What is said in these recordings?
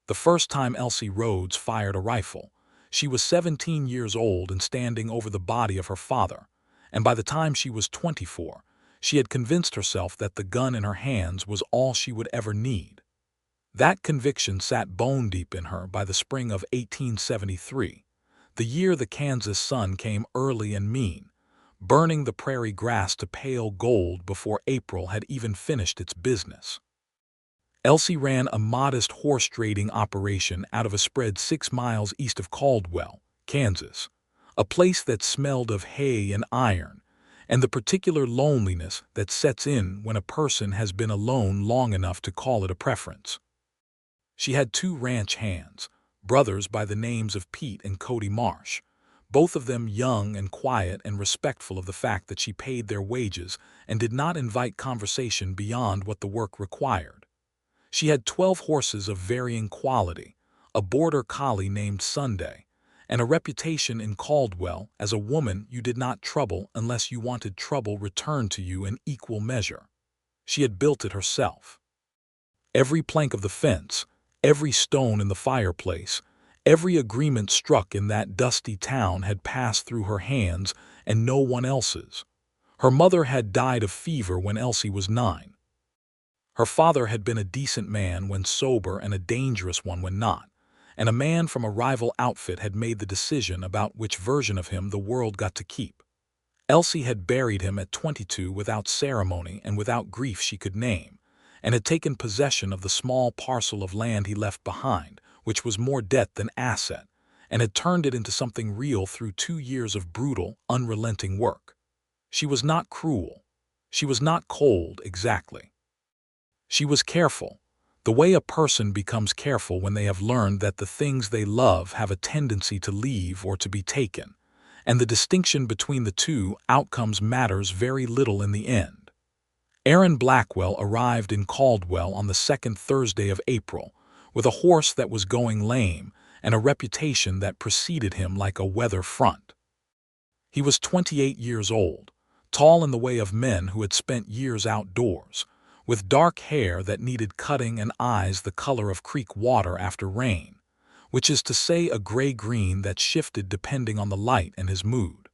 the first time Elsie Rhodes fired a rifle. She was 17 years old and standing over the body of her father, and by the time she was 24, she had convinced herself that the gun in her hands was all she would ever need. That conviction sat bone deep in her by the spring of 1873, the year the Kansas sun came early and mean, burning the prairie grass to pale gold before April had even finished its business. Elsie ran a modest horse trading operation out of a spread 6 miles east of Caldwell, Kansas, a place that smelled of hay and iron, and the particular loneliness that sets in when a person has been alone long enough to call it a preference. She had 2 ranch hands, brothers by the names of Pete and Cody Marsh, both of them young and quiet and respectful of the fact that she paid their wages and did not invite conversation beyond what the work required. She had 12 horses of varying quality, a border collie named Sunday, and a reputation in Caldwell as a woman you did not trouble unless you wanted trouble returned to you in equal measure. She had built it herself. Every plank of the fence, every stone in the fireplace, every agreement struck in that dusty town had passed through her hands and no one else's. Her mother had died of fever when Elsie was 9. Her father had been a decent man when sober and a dangerous one when not, and a man from a rival outfit had made the decision about which version of him the world got to keep. Elsie had buried him at 22 without ceremony and without grief she could name, and had taken possession of the small parcel of land he left behind, which was more debt than asset, and had turned it into something real through 2 years of brutal, unrelenting work. She was not cruel. She was not cold, exactly. She was careful, the way a person becomes careful when they have learned that the things they love have a tendency to leave or to be taken, and the distinction between the two outcomes matters very little in the end. Aaron Blackwell arrived in Caldwell on the 2nd Thursday of April, with a horse that was going lame and a reputation that preceded him like a weather front. He was 28 years old, tall in the way of men who had spent years outdoors, with dark hair that needed cutting and eyes the color of creek water after rain, which is to say a gray-green that shifted depending on the light and his mood.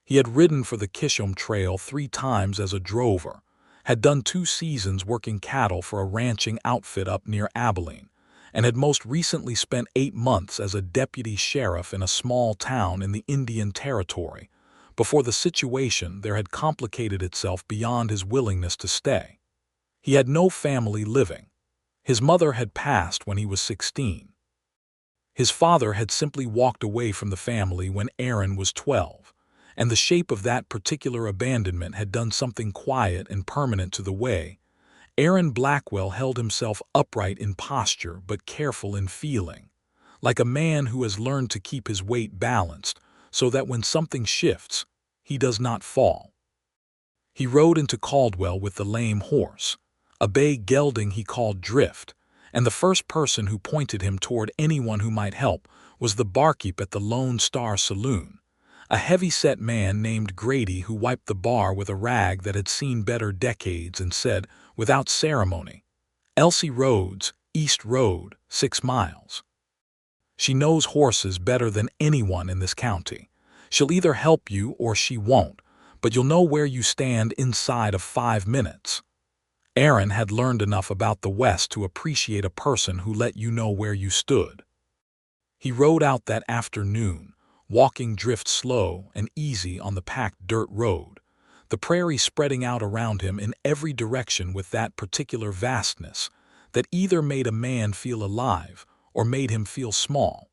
He had ridden for the Kishom Trail 3 times as a drover, had done 2 seasons working cattle for a ranching outfit up near Abilene, and had most recently spent 8 months as a deputy sheriff in a small town in the Indian Territory, before the situation there had complicated itself beyond his willingness to stay. He had no family living. His mother had passed when he was 16. His father had simply walked away from the family when Aaron was 12, and the shape of that particular abandonment had done something quiet and permanent to the way Aaron Blackwell held himself upright in posture but careful in feeling, like a man who has learned to keep his weight balanced so that when something shifts, he does not fall. He rode into Caldwell with the lame horse, a bay gelding he called Drift, and the first person who pointed him toward anyone who might help was the barkeep at the Lone Star Saloon, a heavy-set man named Grady who wiped the bar with a rag that had seen better decades and said, without ceremony, "Elsie Rhodes, East Road, 6 miles. She knows horses better than anyone in this county. She'll either help you or she won't, but you'll know where you stand inside of 5 minutes." Aaron had learned enough about the West to appreciate a person who let you know where you stood. He rode out that afternoon, walking Drift slow and easy on the packed dirt road, the prairie spreading out around him in every direction with that particular vastness that either made a man feel alive or made him feel small,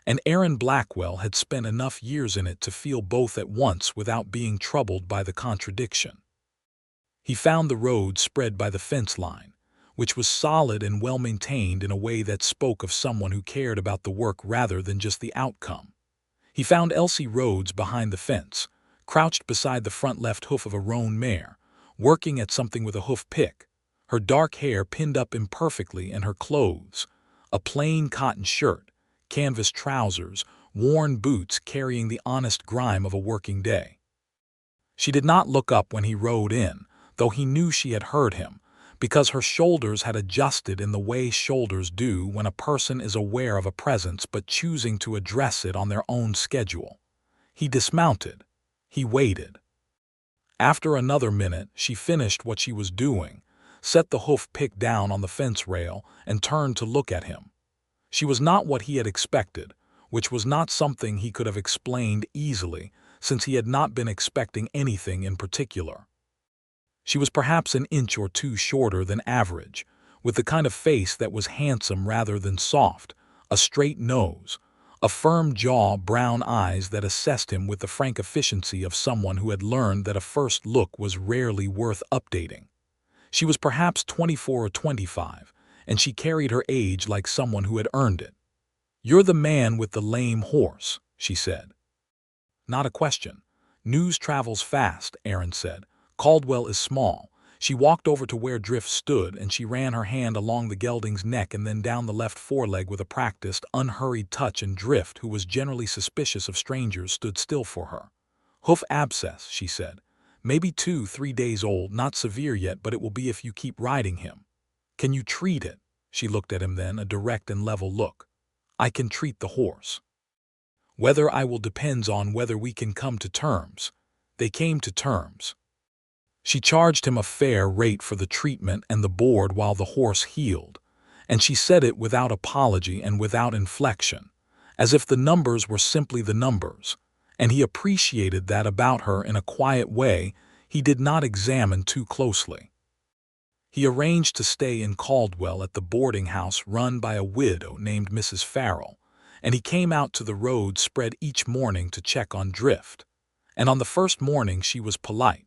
and Aaron Blackwell had spent enough years in it to feel both at once without being troubled by the contradiction. He found the road spread by the fence line, which was solid and well-maintained in a way that spoke of someone who cared about the work rather than just the outcome. He found Elsie Rhodes behind the fence, crouched beside the front left hoof of a roan mare, working at something with a hoof pick, her dark hair pinned up imperfectly and her clothes, a plain cotton shirt, canvas trousers, worn boots carrying the honest grime of a working day. She did not look up when he rode in, though he knew she had heard him, because her shoulders had adjusted in the way shoulders do when a person is aware of a presence but choosing to address it on their own schedule. He dismounted. He waited. After another minute, she finished what she was doing, set the hoof pick down on the fence rail, and turned to look at him. She was not what he had expected, which was not something he could have explained easily, since he had not been expecting anything in particular. She was perhaps an inch or two shorter than average, with the kind of face that was handsome rather than soft, a straight nose, a firm jaw, brown eyes that assessed him with the frank efficiency of someone who had learned that a first look was rarely worth updating. She was perhaps 24 or 25, and she carried her age like someone who had earned it. "You're the man with the lame horse," she said. Not a question. "News travels fast," Aaron said. "Caldwell is small." She walked over to where Drift stood, and she ran her hand along the gelding's neck and then down the left foreleg with a practiced, unhurried touch, and Drift, who was generally suspicious of strangers, stood still for her. "Hoof abscess," she said. "Maybe 2-3 days old, not severe yet, but it will be if you keep riding him." "Can you treat it?" She looked at him then, a direct and level look. "I can treat the horse. Whether I will depends on whether we can come to terms." They came to terms. She charged him a fair rate for the treatment and the board while the horse healed, and she said it without apology and without inflection, as if the numbers were simply the numbers, and he appreciated that about her in a quiet way he did not examine too closely. He arranged to stay in Caldwell at the boarding house run by a widow named Mrs. Farrell, and he came out to the road spread each morning to check on Drift. And on the first morning she was polite,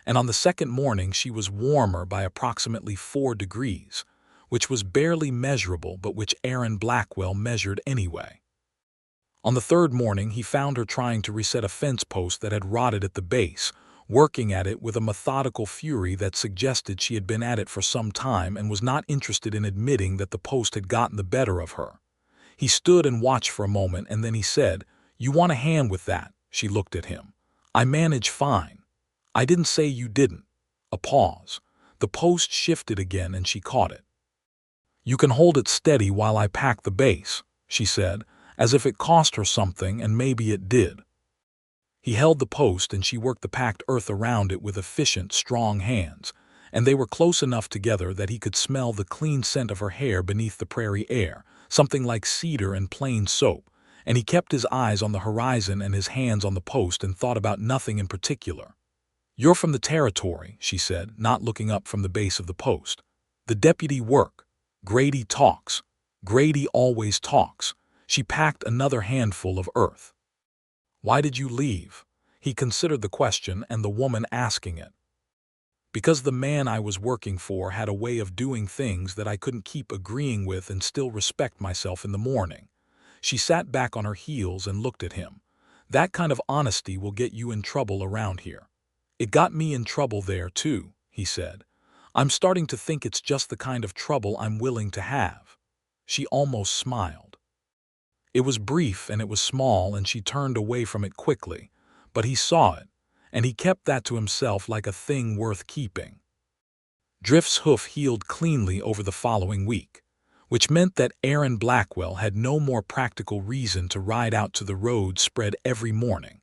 and on the second morning she was warmer by approximately 4 degrees, which was barely measurable but which Aaron Blackwell measured anyway. On the third morning he found her trying to reset a fence post that had rotted at the base, working at it with a methodical fury that suggested she had been at it for some time and was not interested in admitting that the post had gotten the better of her. He stood and watched for a moment, and then he said, "You want a hand with that?" She looked at him. "I manage fine." "I didn't say you didn't." A pause. The post shifted again and she caught it. "You can hold it steady while I pack the base," she said, as if it cost her something, and maybe it did. He held the post and she worked the packed earth around it with efficient, strong hands, and they were close enough together that he could smell the clean scent of her hair beneath the prairie air, something like cedar and plain soap, and he kept his eyes on the horizon and his hands on the post and thought about nothing in particular. "You're from the territory," she said, not looking up from the base of the post. "The deputy work. Grady talks. Grady always talks." She packed another handful of earth. "Why did you leave?" He considered the question and the woman asking it. "Because the man I was working for had a way of doing things that I couldn't keep agreeing with and still respect myself in the morning." She sat back on her heels and looked at him. "That kind of honesty will get you in trouble around here." "It got me in trouble there, too," he said. "I'm starting to think it's just the kind of trouble I'm willing to have." She almost smiled. It was brief and it was small, and she turned away from it quickly, but he saw it, and he kept that to himself like a thing worth keeping. Drift's hoof healed cleanly over the following week, which meant that Aaron Blackwell had no more practical reason to ride out to the road spread every morning,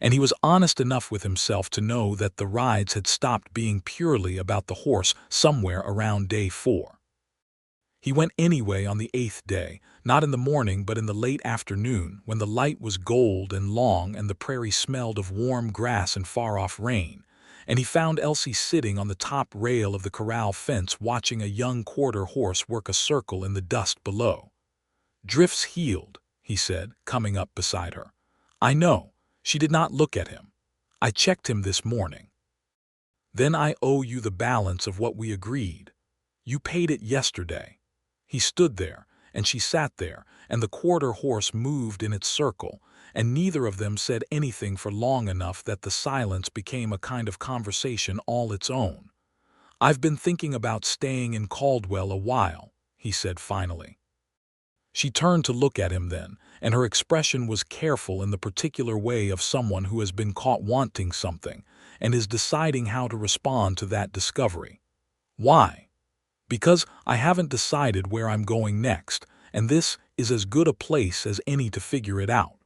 and he was honest enough with himself to know that the rides had stopped being purely about the horse somewhere around day 4. He went anyway on the 8th day, not in the morning but in the late afternoon, when the light was gold and long and the prairie smelled of warm grass and far-off rain, and he found Elsie sitting on the top rail of the corral fence watching a young quarter horse work a circle in the dust below. "Drift's healed," he said, coming up beside her. "I know." She did not look at him. "I checked him this morning." "Then I owe you the balance of what we agreed." "You paid it yesterday." He stood there, and she sat there, and the quarter horse moved in its circle, and neither of them said anything for long enough that the silence became a kind of conversation all its own. "I've been thinking about staying in Caldwell a while," he said finally. She turned to look at him then, and her expression was careful in the particular way of someone who has been caught wanting something and is deciding how to respond to that discovery. "Why?" "Because I haven't decided where I'm going next, and this is as good a place as any to figure it out."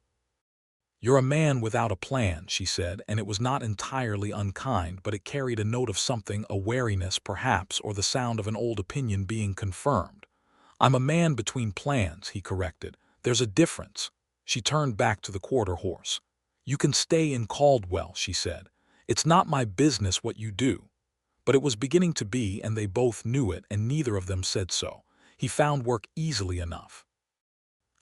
"You're a man without a plan," she said, and it was not entirely unkind, but it carried a note of something, a wariness perhaps, or the sound of an old opinion being confirmed. "I'm a man between plans," he corrected. "There's a difference." She turned back to the quarter horse. "You can stay in Caldwell," she said. "It's not my business what you do." But it was beginning to be, and they both knew it, and neither of them said so. He found work easily enough.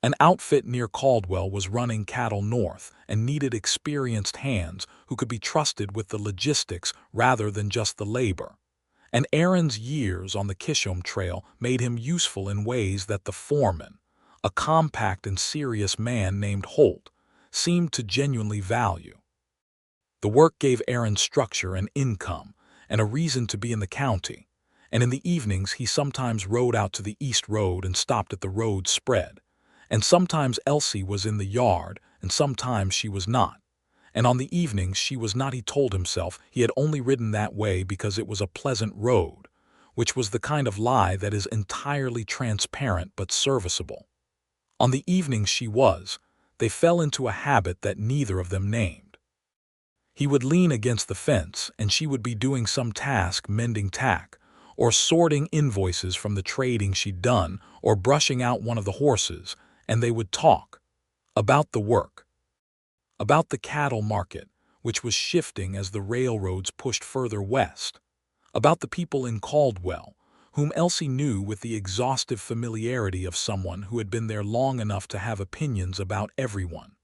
An outfit near Caldwell was running cattle north and needed experienced hands who could be trusted with the logistics rather than just the labor. And Aaron's years on the Kishom Trail made him useful in ways that the foreman, a compact and serious man named Holt, seemed to genuinely value. The work gave Aaron structure and income and a reason to be in the county, and in the evenings he sometimes rode out to the East Road and stopped at the road spread. And sometimes Elsie was in the yard, and sometimes she was not. And on the evenings she was not. He told himself he had only ridden that way because it was a pleasant road, which was the kind of lie that is entirely transparent but serviceable. On the evenings she was. They fell into a habit that neither of them named. He would lean against the fence, and she would be doing some task, mending tack, or sorting invoices from the trading she'd done, or brushing out one of the horses, and they would talk about the work, about the cattle market, which was shifting as the railroads pushed further west, about the people in Caldwell, whom Elsie knew with the exhaustive familiarity of someone who had been there long enough to have opinions about everyone,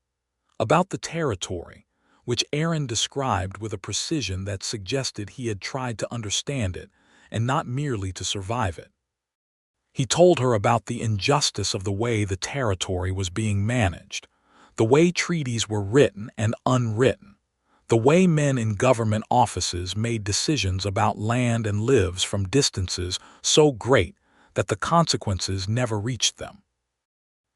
about the territory, which Aaron described with a precision that suggested he had tried to understand it and not merely to survive it. He told her about the injustice of the way the territory was being managed, the way treaties were written and unwritten, the way men in government offices made decisions about land and lives from distances so great that the consequences never reached them.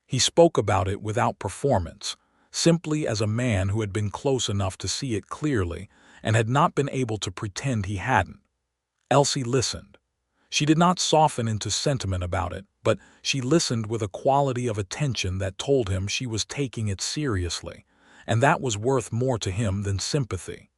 He spoke about it without performance, simply as a man who had been close enough to see it clearly and had not been able to pretend he hadn't. Elsie listened. She did not soften into sentiment about it, but she listened with a quality of attention that told him she was taking it seriously, and that was worth more to him than sympathy.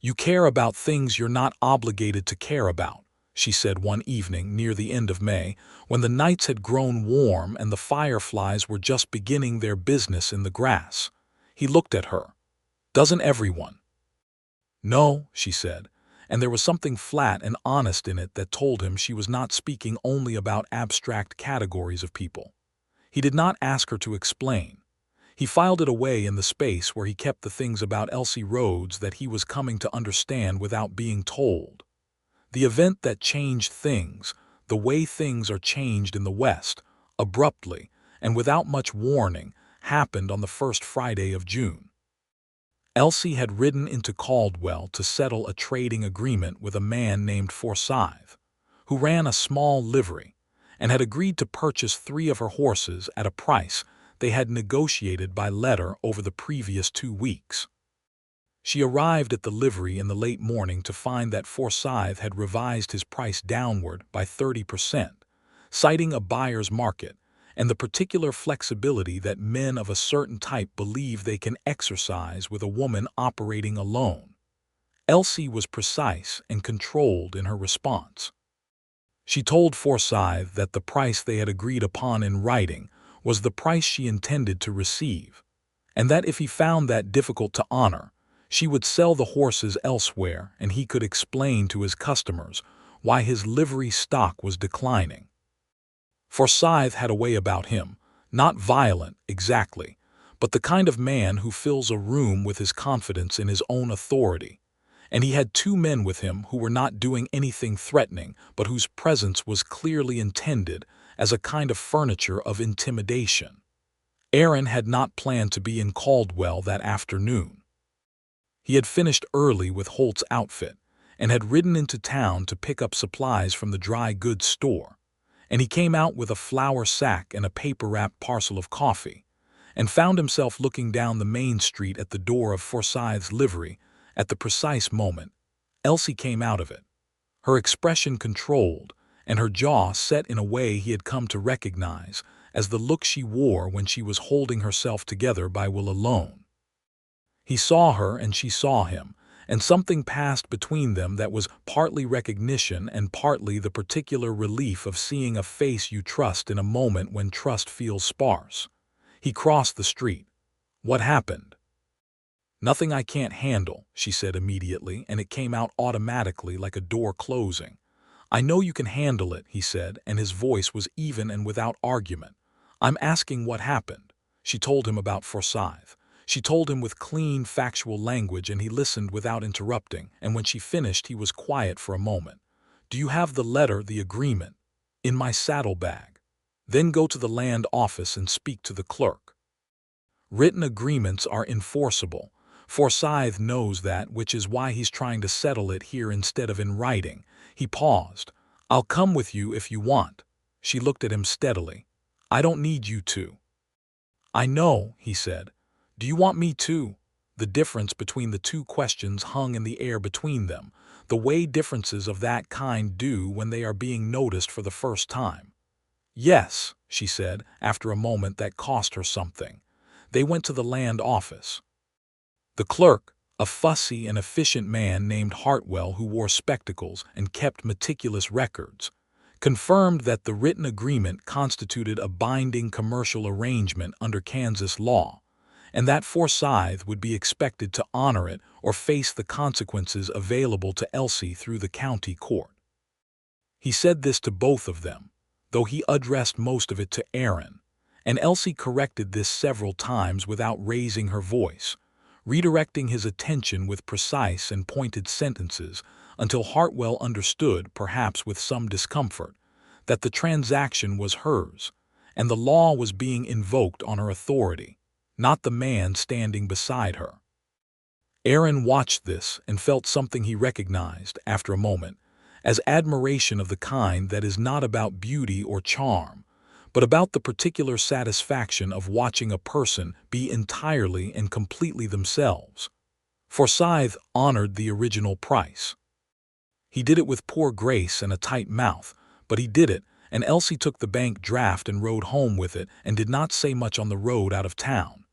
"You care about things you're not obligated to care about," she said one evening near the end of May, when the nights had grown warm and the fireflies were just beginning their business in the grass. He looked at her. "Doesn't everyone?" "No," she said, and there was something flat and honest in it that told him she was not speaking only about abstract categories of people. He did not ask her to explain. He filed it away in the space where he kept the things about Elsie Rhodes that he was coming to understand without being told. The event that changed things, the way things are changed in the West, abruptly and without much warning, happened on the first Friday of June. Elsie had ridden into Caldwell to settle a trading agreement with a man named Forsyth, who ran a small livery, and had agreed to purchase 3 of her horses at a price they had negotiated by letter over the previous 2 weeks. She arrived at the livery in the late morning to find that Forsyth had revised his price downward by 30%, citing a buyer's market and the particular flexibility that men of a certain type believe they can exercise with a woman operating alone. Elsie was precise and controlled in her response. She told Forsyth that the price they had agreed upon in writing was the price she intended to receive, and that if he found that difficult to honor, she would sell the horses elsewhere and he could explain to his customers why his livery stock was declining. Forsyth had a way about him, not violent exactly, but the kind of man who fills a room with his confidence in his own authority, and he had 2 men with him who were not doing anything threatening but whose presence was clearly intended as a kind of furniture of intimidation. Aaron had not planned to be in Caldwell that afternoon. He had finished early with Holt's outfit and had ridden into town to pick up supplies from the dry goods store, and he came out with a flour sack and a paper-wrapped parcel of coffee, and found himself looking down the main street at the door of Forsyth's livery at the precise moment Elsie came out of it, her expression controlled and her jaw set in a way he had come to recognize as the look she wore when she was holding herself together by will alone. He saw her and she saw him, and something passed between them that was partly recognition and partly the particular relief of seeing a face you trust in a moment when trust feels sparse. He crossed the street. "What happened?" "Nothing I can't handle," she said immediately, and it came out automatically like a door closing. "I know you can handle it," he said, and his voice was even and without argument. "I'm asking what happened." She told him about Forsyth. She told him with clean, factual language, and he listened without interrupting, and when she finished he was quiet for a moment. "Do you have the letter, the agreement?" "In my saddlebag." "Then go to the land office and speak to the clerk. Written agreements are enforceable. Forsyth knows that, which is why he's trying to settle it here instead of in writing." He paused. "I'll come with you if you want." She looked at him steadily. "I don't need you to." "I know," he said. "Do you want me to?" The difference between the two questions hung in the air between them, the way differences of that kind do when they are being noticed for the first time. "Yes," she said, after a moment that cost her something. They went to the land office. The clerk, a fussy and efficient man named Hartwell who wore spectacles and kept meticulous records, confirmed that the written agreement constituted a binding commercial arrangement under Kansas law, and that Forsyth would be expected to honor it or face the consequences available to Elsie through the county court. He said this to both of them, though he addressed most of it to Aaron, and Elsie corrected this several times without raising her voice, redirecting his attention with precise and pointed sentences until Hartwell understood, perhaps with some discomfort, that the transaction was hers, and the law was being invoked on her authority, not the man standing beside her. Aaron watched this and felt something he recognized, after a moment, as admiration of the kind that is not about beauty or charm, but about the particular satisfaction of watching a person be entirely and completely themselves. Forsyth honored the original price. He did it with poor grace and a tight mouth, but he did it, and Elsie took the bank draft and rode home with it and did not say much on the road out of town.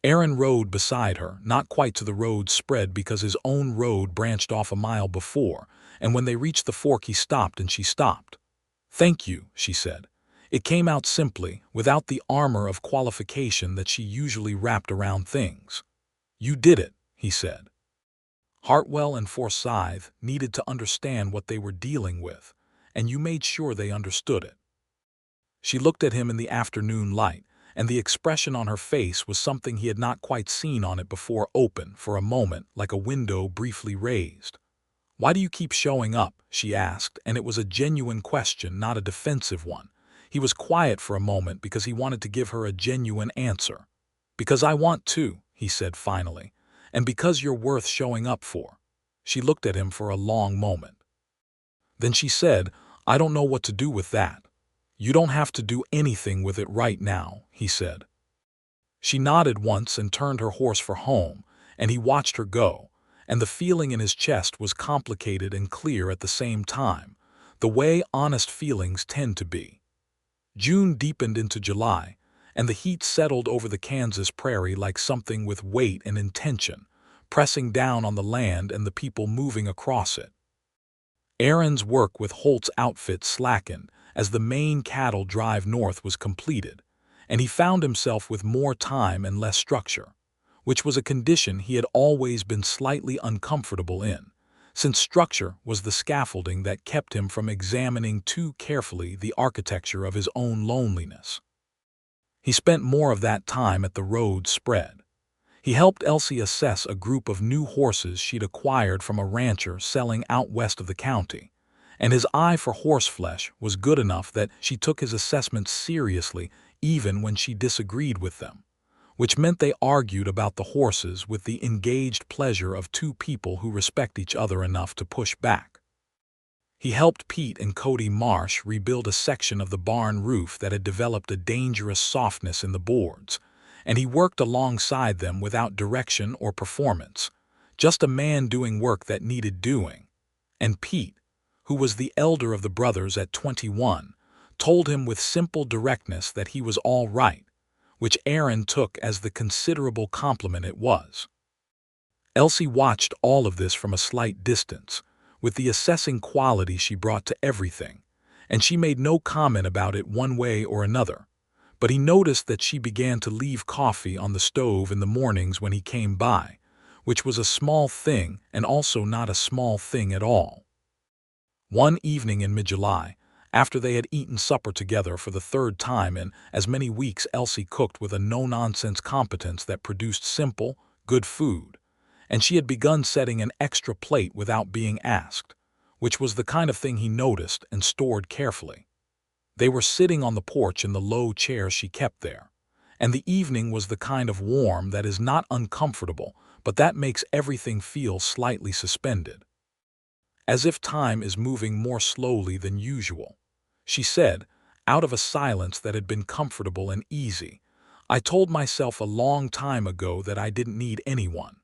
Aaron rode beside her, not quite to the road spread because his own road branched off a mile before, and when they reached the fork he stopped and she stopped. "Thank you," she said. It came out simply, without the armor of qualification that she usually wrapped around things. "You did it," he said. Hartwell and Forsyth needed to understand what they were dealing with, and you made sure they understood it. She looked at him in the afternoon light, and the expression on her face was something he had not quite seen on it before, open, for a moment, like a window briefly raised. "Why do you keep showing up?" she asked, and it was a genuine question, not a defensive one. He was quiet for a moment because he wanted to give her a genuine answer. "Because I want to," he said finally, "and because you're worth showing up for." She looked at him for a long moment. Then she said, "I don't know what to do with that." "You don't have to do anything with it right now," he said. She nodded once and turned her horse for home, and he watched her go, and the feeling in his chest was complicated and clear at the same time, the way honest feelings tend to be. June deepened into July, and the heat settled over the Kansas prairie like something with weight and intention, pressing down on the land and the people moving across it. Aaron's work with Holt's outfit slackened as the main cattle drive north was completed, and he found himself with more time and less structure, which was a condition he had always been slightly uncomfortable in, since structure was the scaffolding that kept him from examining too carefully the architecture of his own loneliness. He spent more of that time at the road spread. He helped Elsie assess a group of new horses she'd acquired from a rancher selling out west of the county, and his eye for horseflesh was good enough that she took his assessments seriously even when she disagreed with them, which meant they argued about the horses with the engaged pleasure of two people who respect each other enough to push back. He helped Pete and Cody Marsh rebuild a section of the barn roof that had developed a dangerous softness in the boards, and he worked alongside them without direction or performance, just a man doing work that needed doing. And Pete, who was the elder of the brothers at 21, told him with simple directness that he was all right, which Aaron took as the considerable compliment it was. Elsie watched all of this from a slight distance, with the assessing quality she brought to everything, and she made no comment about it one way or another. But he noticed that she began to leave coffee on the stove in the mornings when he came by, which was a small thing and also not a small thing at all. One evening in mid-July, after they had eaten supper together for the third time in as many weeks, Elsie cooked with a no-nonsense competence that produced simple, good food, and she had begun setting an extra plate without being asked, which was the kind of thing he noticed and stored carefully. They were sitting on the porch in the low chair she kept there, and the evening was the kind of warm that is not uncomfortable, but that makes everything feel slightly suspended. As if time is moving more slowly than usual, she said, out of a silence that had been comfortable and easy, "I told myself a long time ago that I didn't need anyone."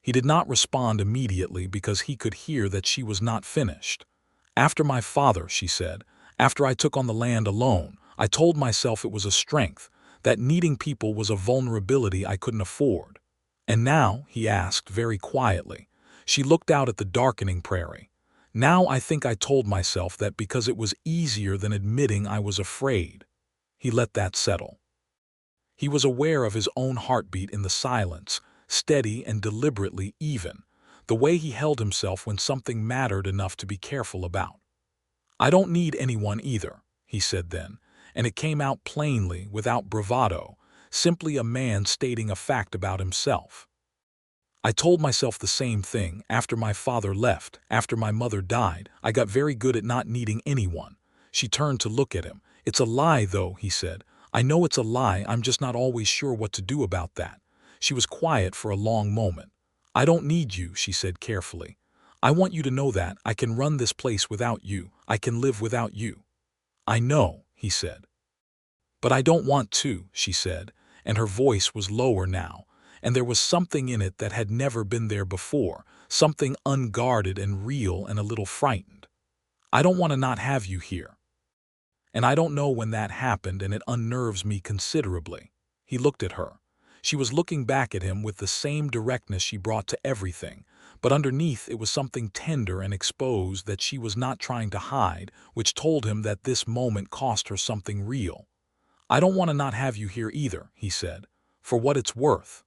He did not respond immediately because he could hear that she was not finished. "After my father," she said, "after I took on the land alone, I told myself it was a strength, that needing people was a vulnerability I couldn't afford." "And now?" he asked very quietly. She looked out at the darkening prairie. "Now I think I told myself that because it was easier than admitting I was afraid." He let that settle. He was aware of his own heartbeat in the silence, steady and deliberately even, the way he held himself when something mattered enough to be careful about. "I don't need anyone either," he said then, and it came out plainly, without bravado, simply a man stating a fact about himself. "I told myself the same thing after my father left, after my mother died. I got very good at not needing anyone." She turned to look at him. "It's a lie, though," he said. "I know it's a lie, I'm just not always sure what to do about that." She was quiet for a long moment. "I don't need you," she said carefully. "I want you to know that I can run this place without you. I can live without you." "I know," he said. "But I don't want to," she said, and her voice was lower now, and there was something in it that had never been there before, something unguarded and real and a little frightened. "I don't want to not have you here. And I don't know when that happened, and it unnerves me considerably." He looked at her. She was looking back at him with the same directness she brought to everything, but underneath it was something tender and exposed that she was not trying to hide, which told him that this moment cost her something real. "I don't want to not have you here either," he said, "for what it's worth."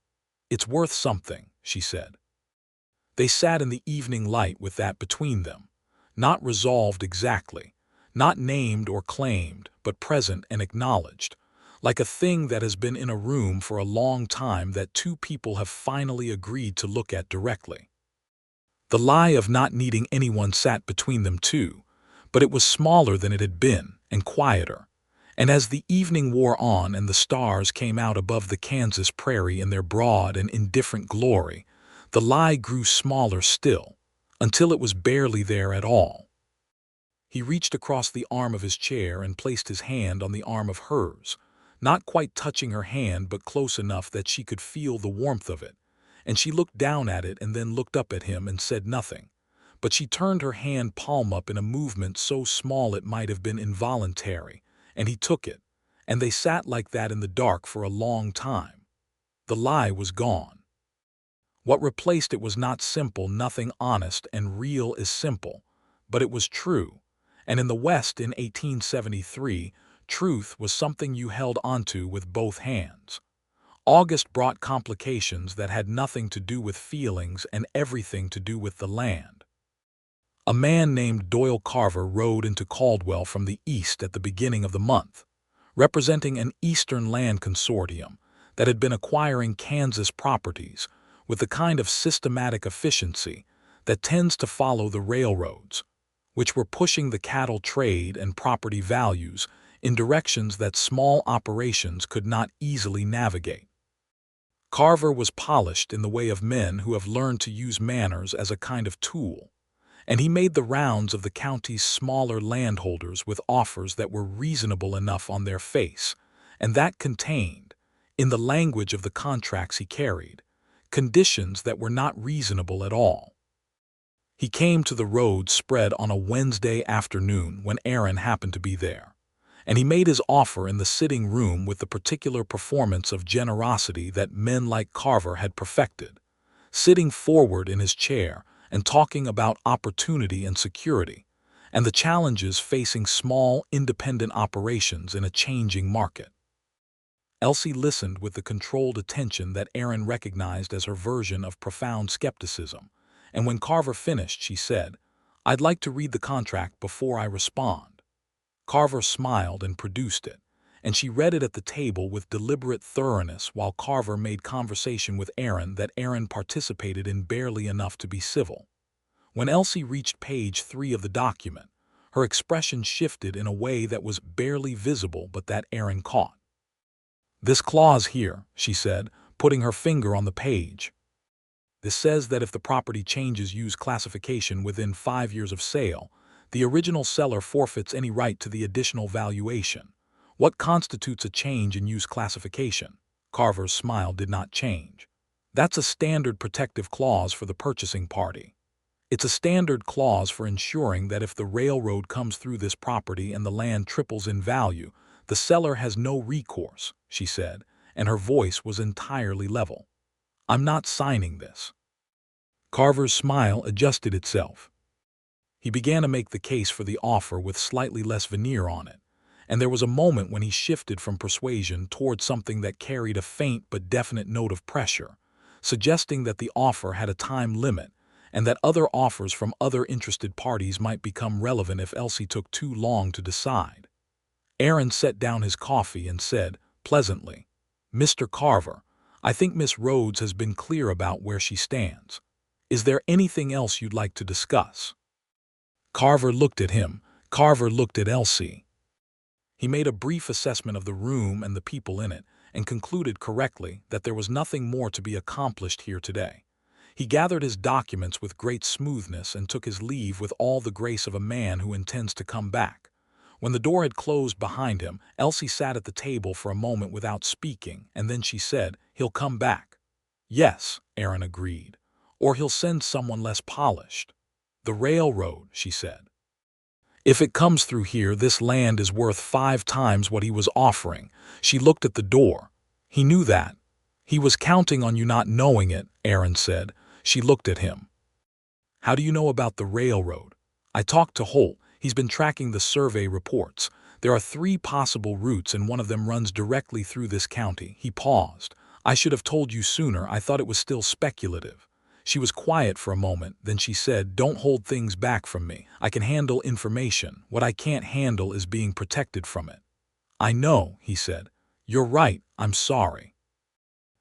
"It's worth something," she said. They sat in the evening light with that between them, not resolved exactly, not named or claimed, but present and acknowledged, like a thing that has been in a room for a long time that two people have finally agreed to look at directly. The lie of not needing anyone sat between them too, but it was smaller than it had been and quieter. And as the evening wore on and the stars came out above the Kansas prairie in their broad and indifferent glory, the lie grew smaller still, until it was barely there at all. He reached across the arm of his chair and placed his hand on the arm of hers, not quite touching her hand but close enough that she could feel the warmth of it, and she looked down at it and then looked up at him and said nothing. But she turned her hand palm up in a movement so small it might have been involuntary, and he took it, and they sat like that in the dark for a long time. The lie was gone. What replaced it was not simple. Nothing honest and real is simple, but it was true. And in the West in 1873, truth was something you held onto with both hands. August brought complications that had nothing to do with feelings and everything to do with the land. A man named Doyle Carver rode into Caldwell from the east at the beginning of the month, representing an Eastern land consortium that had been acquiring Kansas properties with the kind of systematic efficiency that tends to follow the railroads, which were pushing the cattle trade and property values in directions that small operations could not easily navigate. Carver was polished in the way of men who have learned to use manners as a kind of tool, and he made the rounds of the county's smaller landholders with offers that were reasonable enough on their face, and that contained, in the language of the contracts he carried, conditions that were not reasonable at all. He came to the Rhodes spread on a Wednesday afternoon when Aaron happened to be there, and he made his offer in the sitting room with the particular performance of generosity that men like Carver had perfected, sitting forward in his chair and talking about opportunity and security, and the challenges facing small, independent operations in a changing market. Elsie listened with the controlled attention that Aaron recognized as her version of profound skepticism, and when Carver finished, she said, "I'd like to read the contract before I respond." Carver smiled and produced it, and she read it at the table with deliberate thoroughness while Carver made conversation with Aaron that Aaron participated in barely enough to be civil. When Elsie reached page 3 of the document, her expression shifted in a way that was barely visible but that Aaron caught. "This clause here," she said, putting her finger on the page. "This says that if the property changes use classification within 5 years of sale, the original seller forfeits any right to the additional valuation. What constitutes a change in use classification?" Carver's smile did not change. "That's a standard protective clause for the purchasing party. It's a standard clause for ensuring that if the railroad comes through this property and the land triples in value, the seller has no recourse," she said, and her voice was entirely level. "I'm not signing this." Carver's smile adjusted itself. He began to make the case for the offer with slightly less veneer on it, and there was a moment when he shifted from persuasion toward something that carried a faint but definite note of pressure, suggesting that the offer had a time limit and that other offers from other interested parties might become relevant if Elsie took too long to decide. Aaron set down his coffee and said, pleasantly, "Mr. Carver, I think Miss Rhodes has been clear about where she stands. Is there anything else you'd like to discuss?" Carver looked at him. Carver looked at Elsie. He made a brief assessment of the room and the people in it, and concluded correctly that there was nothing more to be accomplished here today. He gathered his documents with great smoothness and took his leave with all the grace of a man who intends to come back. When the door had closed behind him, Elsie sat at the table for a moment without speaking, and then she said, "He'll come back." "Yes," Aaron agreed, "or he'll send someone less polished." "The railroad," she said. "If it comes through here, this land is worth 5 times what he was offering." She looked at the door. "He knew that." "He was counting on you not knowing it," Aaron said. She looked at him. "How do you know about the railroad?" "I talked to Holt. He's been tracking the survey reports. There are 3 possible routes and one of them runs directly through this county." He paused. "I should have told you sooner. I thought it was still speculative." She was quiet for a moment, then she said, "Don't hold things back from me. I can handle information. What I can't handle is being protected from it." "I know," he said. "You're right. I'm sorry."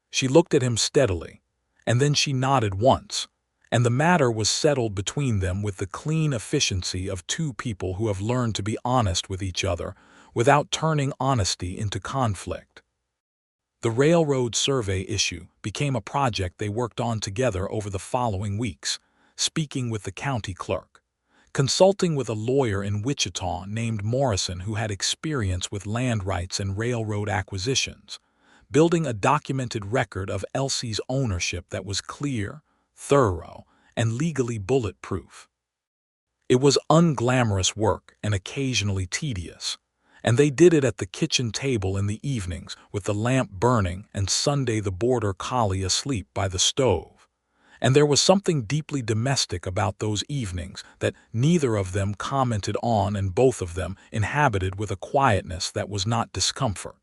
She looked at him steadily, and then she nodded once, and the matter was settled between them with the clean efficiency of 2 people who have learned to be honest with each other without turning honesty into conflict. The railroad survey issue became a project they worked on together over the following weeks, speaking with the county clerk, consulting with a lawyer in Wichita named Morrison who had experience with land rights and railroad acquisitions, building a documented record of Elsie's ownership that was clear, thorough, and legally bulletproof. It was unglamorous work and occasionally tedious, and they did it at the kitchen table in the evenings with the lamp burning and Sunday the border collie asleep by the stove. And there was something deeply domestic about those evenings that neither of them commented on and both of them inhabited with a quietness that was not discomfort.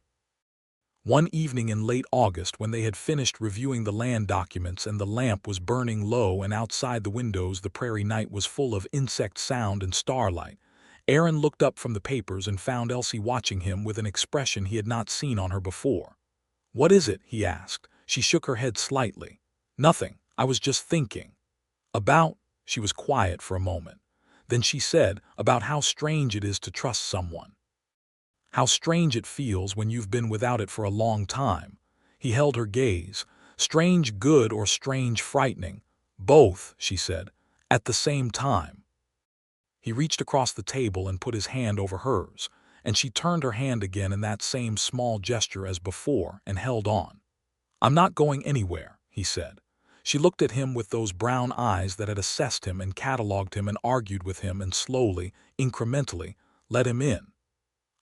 One evening in late August, when they had finished reviewing the land documents and the lamp was burning low and outside the windows the prairie night was full of insect sound and starlight, Aaron looked up from the papers and found Elsie watching him with an expression he had not seen on her before. "What is it?" he asked. She shook her head slightly. "Nothing. I was just thinking." "About?" She was quiet for a moment. Then she said, "About how strange it is to trust someone. How strange it feels when you've been without it for a long time." He held her gaze. "Strange good or strange frightening?" "Both," she said, "at the same time." He reached across the table and put his hand over hers, and she turned her hand again in that same small gesture as before and held on. "I'm not going anywhere," he said. She looked at him with those brown eyes that had assessed him and catalogued him and argued with him and slowly, incrementally, let him in.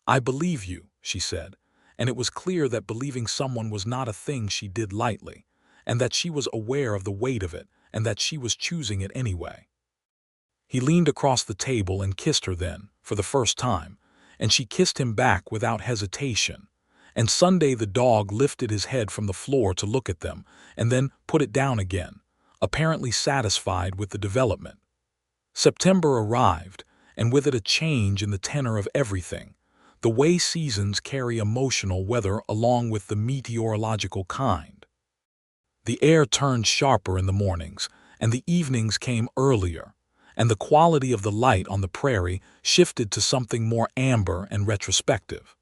"I believe you," she said, and it was clear that believing someone was not a thing she did lightly, and that she was aware of the weight of it, and that she was choosing it anyway. He leaned across the table and kissed her then, for the first time, and she kissed him back without hesitation. And Sunday the dog lifted his head from the floor to look at them, and then put it down again, apparently satisfied with the development. September arrived, and with it a change in the tenor of everything, the way seasons carry emotional weather along with the meteorological kind. The air turned sharper in the mornings, and the evenings came earlier, and the quality of the light on the prairie shifted to something more amber and retrospective.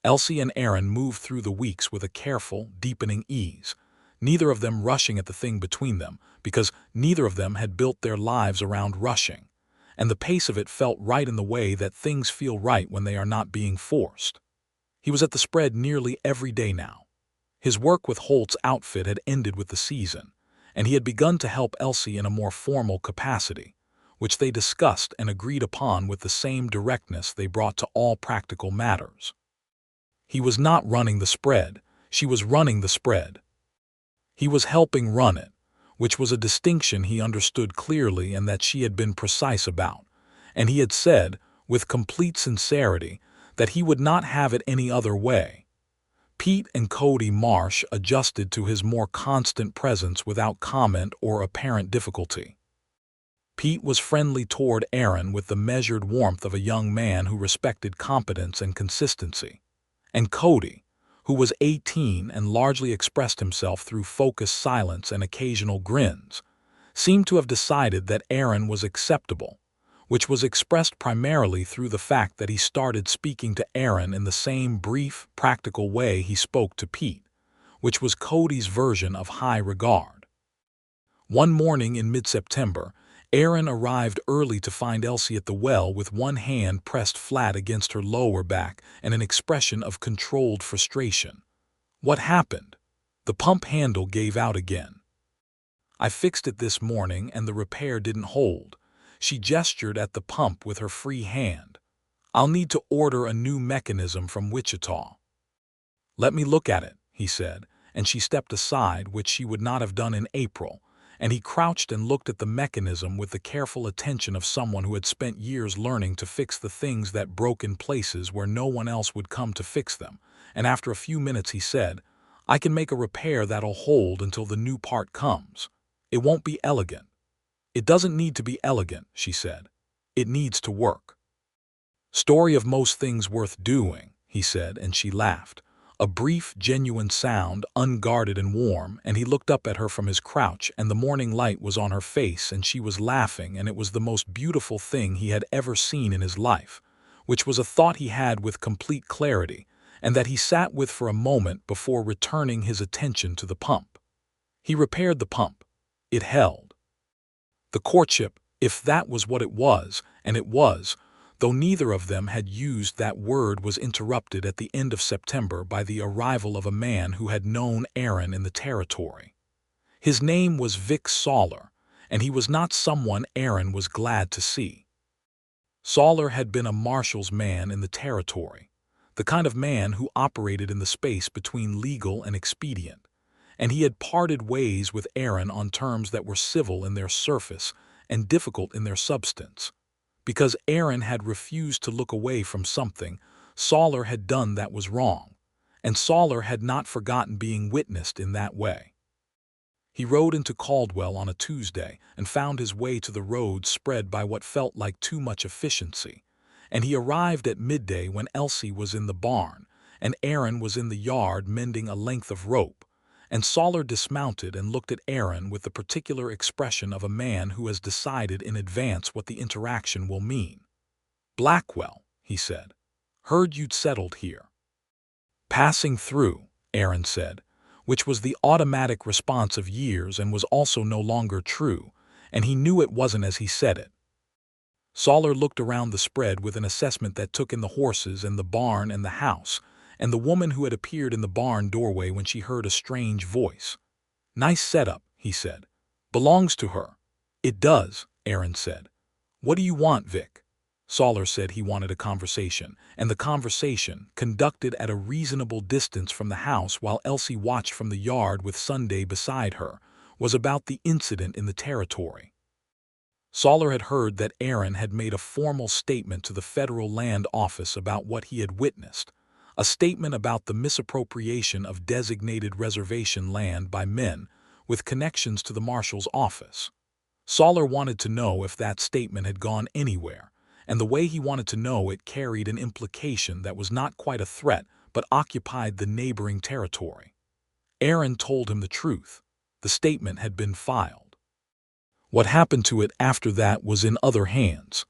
Elsie and Aaron moved through the weeks with a careful, deepening ease, neither of them rushing at the thing between them, because neither of them had built their lives around rushing, and the pace of it felt right in the way that things feel right when they are not being forced. He was at the spread nearly every day now. His work with Holt's outfit had ended with the season, and he had begun to help Elsie in a more formal capacity, which they discussed and agreed upon with the same directness they brought to all practical matters. He was not running the spread, she was running the spread. He was helping run it, which was a distinction he understood clearly and that she had been precise about, and he had said, with complete sincerity, that he would not have it any other way. Pete and Cody Marsh adjusted to his more constant presence without comment or apparent difficulty. Pete was friendly toward Aaron with the measured warmth of a young man who respected competence and consistency. And Cody, who was 18 and largely expressed himself through focused silence and occasional grins, seemed to have decided that Aaron was acceptable, which was expressed primarily through the fact that he started speaking to Aaron in the same brief, practical way he spoke to Pete, which was Cody's version of high regard. One morning in mid-September, Aaron arrived early to find Elsie at the well with one hand pressed flat against her lower back and an expression of controlled frustration. "What happened?" "The pump handle gave out again. I fixed it this morning and the repair didn't hold." She gestured at the pump with her free hand. "I'll need to order a new mechanism from Wichita." "Let me look at it," he said, and she stepped aside, which she would not have done in April, and he crouched and looked at the mechanism with the careful attention of someone who had spent years learning to fix the things that broke in places where no one else would come to fix them, and after a few minutes he said, "I can make a repair that'll hold until the new part comes. It won't be elegant." "It doesn't need to be elegant," she said. "It needs to work." "Story of most things worth doing," he said, and she laughed. A brief, genuine sound, unguarded and warm, and he looked up at her from his crouch, and the morning light was on her face, and she was laughing, and it was the most beautiful thing he had ever seen in his life, which was a thought he had with complete clarity, and that he sat with for a moment before returning his attention to the pump. He repaired the pump. It held. The courtship, if that was what it was, and it was, though neither of them had used that word, was interrupted at the end of September by the arrival of a man who had known Aaron in the territory. His name was Vic Soller, and he was not someone Aaron was glad to see. Soller had been a marshal's man in the territory, the kind of man who operated in the space between legal and expedient, and he had parted ways with Aaron on terms that were civil in their surface and difficult in their substance. Because Aaron had refused to look away from something, Soller had done that was wrong, and Soller had not forgotten being witnessed in that way. He rode into Caldwell on a Tuesday and found his way to the road spread by what felt like too much efficiency, and he arrived at midday when Elsie was in the barn and Aaron was in the yard mending a length of rope, and Soller dismounted and looked at Aaron with the particular expression of a man who has decided in advance what the interaction will mean. "Blackwell," he said. "Heard you'd settled here." "Passing through," Aaron said, which was the automatic response of years and was also no longer true, and he knew it wasn't as he said it. Soller looked around the spread with an assessment that took in the horses and the barn and the house, and the woman who had appeared in the barn doorway when she heard a strange voice. "Nice setup," he said. "Belongs to her." "It does," Aaron said. "What do you want, Vic?" Solar said he wanted a conversation, and the conversation, conducted at a reasonable distance from the house while Elsie watched from the yard with Sunday beside her, was about the incident in the territory. Solar had heard that Aaron had made a formal statement to the federal land office about what he had witnessed, a statement about the misappropriation of designated reservation land by men with connections to the marshal's office. Solar wanted to know if that statement had gone anywhere, and the way he wanted to know it carried an implication that was not quite a threat but occupied the neighboring territory. Aaron told him the truth. The statement had been filed. What happened to it after that was in other hands.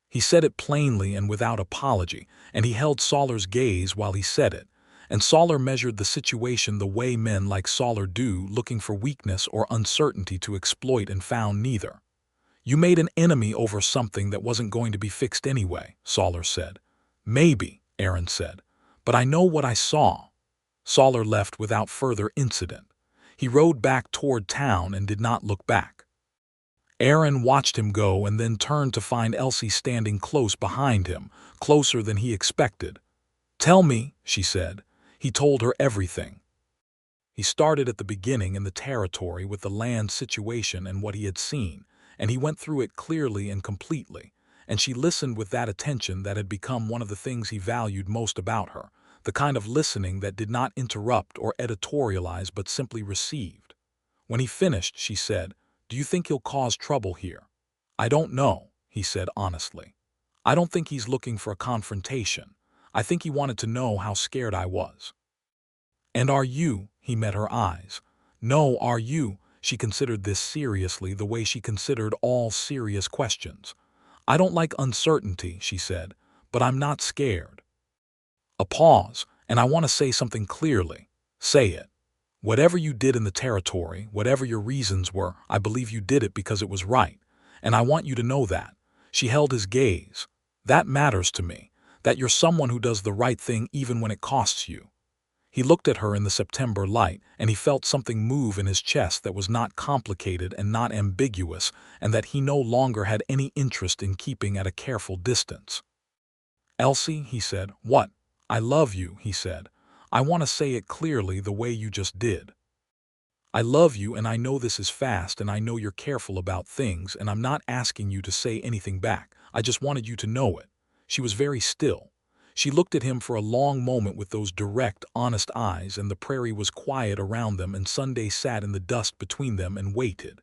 He said it plainly and without apology, and he held Solar's gaze while he said it, and Solar measured the situation the way men like Solar do, looking for weakness or uncertainty to exploit, and found neither. "You made an enemy over something that wasn't going to be fixed anyway," Solar said. "Maybe," Aaron said, "but I know what I saw." Solar left without further incident. He rode back toward town and did not look back. Aaron watched him go and then turned to find Elsie standing close behind him, closer than he expected. "Tell me," she said. He told her everything. He started at the beginning in the territory with the land situation and what he had seen, and he went through it clearly and completely, and she listened with that attention that had become one of the things he valued most about her, the kind of listening that did not interrupt or editorialize but simply received. When he finished, she said, "Do you think he'll cause trouble here?" "I don't know," he said honestly. "I don't think he's looking for a confrontation. I think he wanted to know how scared I was." "And are you?" He met her eyes. "No, are you?" She considered this seriously, the way she considered all serious questions. "I don't like uncertainty," she said, "but I'm not scared." A pause, "And I want to say something clearly." "Say it." "Whatever you did in the territory, whatever your reasons were, I believe you did it because it was right. And I want you to know that." She held his gaze. "That matters to me, that you're someone who does the right thing even when it costs you." He looked at her in the September light, and he felt something move in his chest that was not complicated and not ambiguous, and that he no longer had any interest in keeping at a careful distance. "Elsie," he said. "What?" "I love you," he said. "I want to say it clearly the way you just did. I love you, and I know this is fast, and I know you're careful about things, and I'm not asking you to say anything back. I just wanted you to know it." She was very still. She looked at him for a long moment with those direct, honest eyes, and the prairie was quiet around them, and Sunday sat in the dust between them and waited.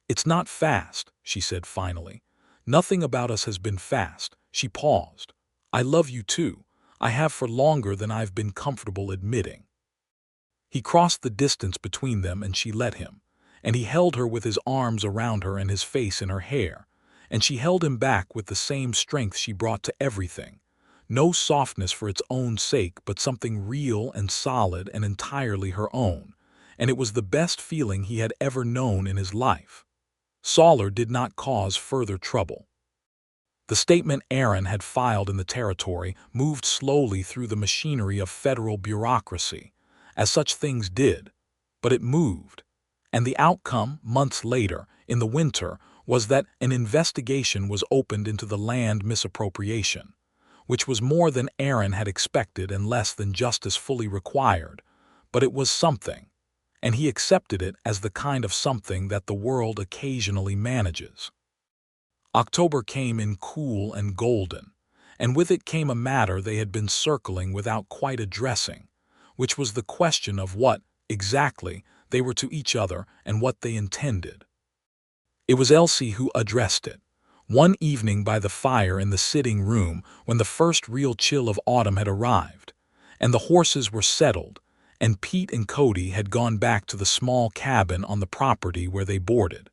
"It's not fast," she said finally. "Nothing about us has been fast." She paused. "I love you too. I have for longer than I've been comfortable admitting." He crossed the distance between them and she let him, and he held her with his arms around her and his face in her hair, and she held him back with the same strength she brought to everything. No softness for its own sake, but something real and solid and entirely her own, and it was the best feeling he had ever known in his life. Solar did not cause further trouble. The statement Aaron had filed in the territory moved slowly through the machinery of federal bureaucracy, as such things did, but it moved. And the outcome, months later, in the winter, was that an investigation was opened into the land misappropriation, which was more than Aaron had expected and less than justice fully required, but it was something, and he accepted it as the kind of something that the world occasionally manages. October came in cool and golden, and with it came a matter they had been circling without quite addressing, which was the question of what, exactly, they were to each other and what they intended. It was Elsie who addressed it. One evening by the fire in the sitting room, when the first real chill of autumn had arrived, and the horses were settled, and Pete and Cody had gone back to the small cabin on the property where they boarded.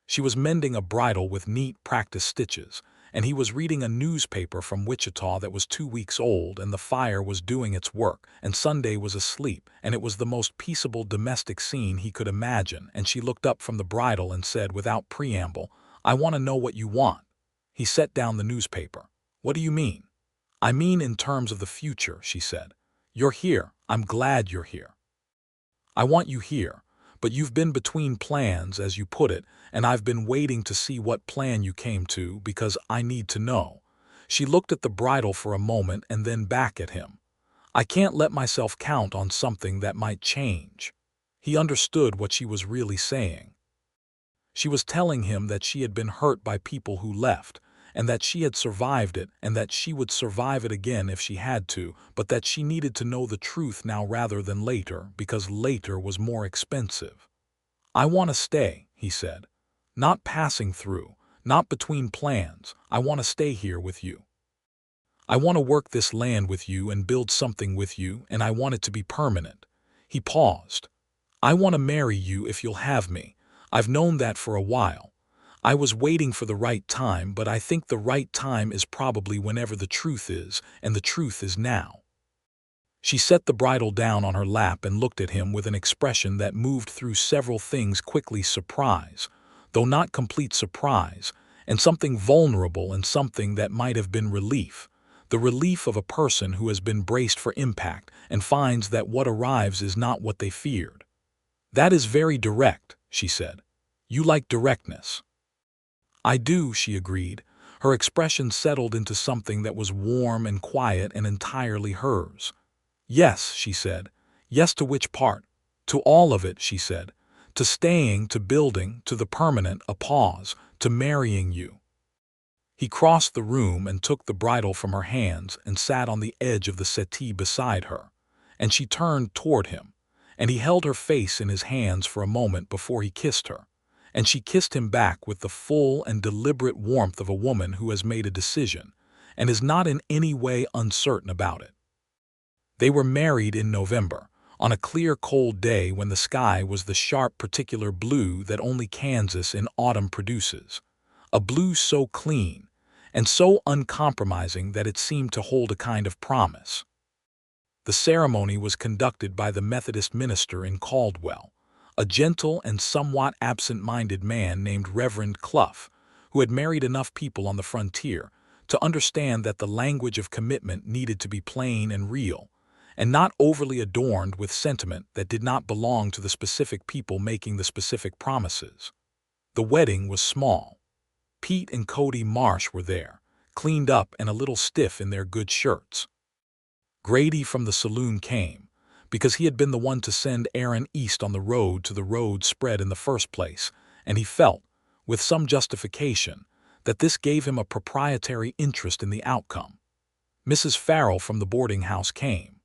She was mending a bridle with neat practice stitches, and he was reading a newspaper from Wichita that was 2 weeks old, and the fire was doing its work, and Sunday was asleep, and it was the most peaceable domestic scene he could imagine, and she looked up from the bridle and said without preamble, "I want to know what you want." He set down the newspaper. "What do you mean?" "I mean in terms of the future," she said. "You're here. I'm glad you're here. I want you here, but you've been between plans, as you put it, and I've been waiting to see what plan you came to because I need to know." She looked at the bridle for a moment and then back at him. "I can't let myself count on something that might change." He understood what she was really saying. She was telling him that she had been hurt by people who left, and that she had survived it, and that she would survive it again if she had to, but that she needed to know the truth now rather than later, because later was more expensive. "I want to stay," he said. "Not passing through, not between plans. I want to stay here with you. I want to work this land with you and build something with you, and I want it to be permanent." He paused. "I want to marry you if you'll have me. I've known that for a while. I was waiting for the right time, but I think the right time is probably whenever the truth is, and the truth is now." She set the bridle down on her lap and looked at him with an expression that moved through several things quickly: surprise, though not complete surprise, and something vulnerable, and something that might have been relief. The relief of a person who has been braced for impact and finds that what arrives is not what they feared. "That is very direct," she said. "You like directness." "I do," she agreed. Her expression settled into something that was warm and quiet and entirely hers. "Yes," she said. "Yes, to which part?" "To all of it," she said. "To staying, to building, to the permanent," a pause, "to marrying you." He crossed the room and took the bridle from her hands and sat on the edge of the settee beside her, and she turned toward him, and he held her face in his hands for a moment before he kissed her, and she kissed him back with the full and deliberate warmth of a woman who has made a decision and is not in any way uncertain about it. They were married in November, on a clear, cold day when the sky was the sharp, particular blue that only Kansas in autumn produces, a blue so clean and so uncompromising that it seemed to hold a kind of promise. The ceremony was conducted by the Methodist minister in Caldwell, a gentle and somewhat absent-minded man named Reverend Clough, who had married enough people on the frontier to understand that the language of commitment needed to be plain and real, and not overly adorned with sentiment that did not belong to the specific people making the specific promises. The wedding was small. Pete and Cody Marsh were there, cleaned up and a little stiff in their good shirts. Grady from the saloon came, because he had been the one to send Aaron east on the road to the Rhodes spread in the first place, and he felt, with some justification, that this gave him a proprietary interest in the outcome. Mrs. Farrell from the boarding house came.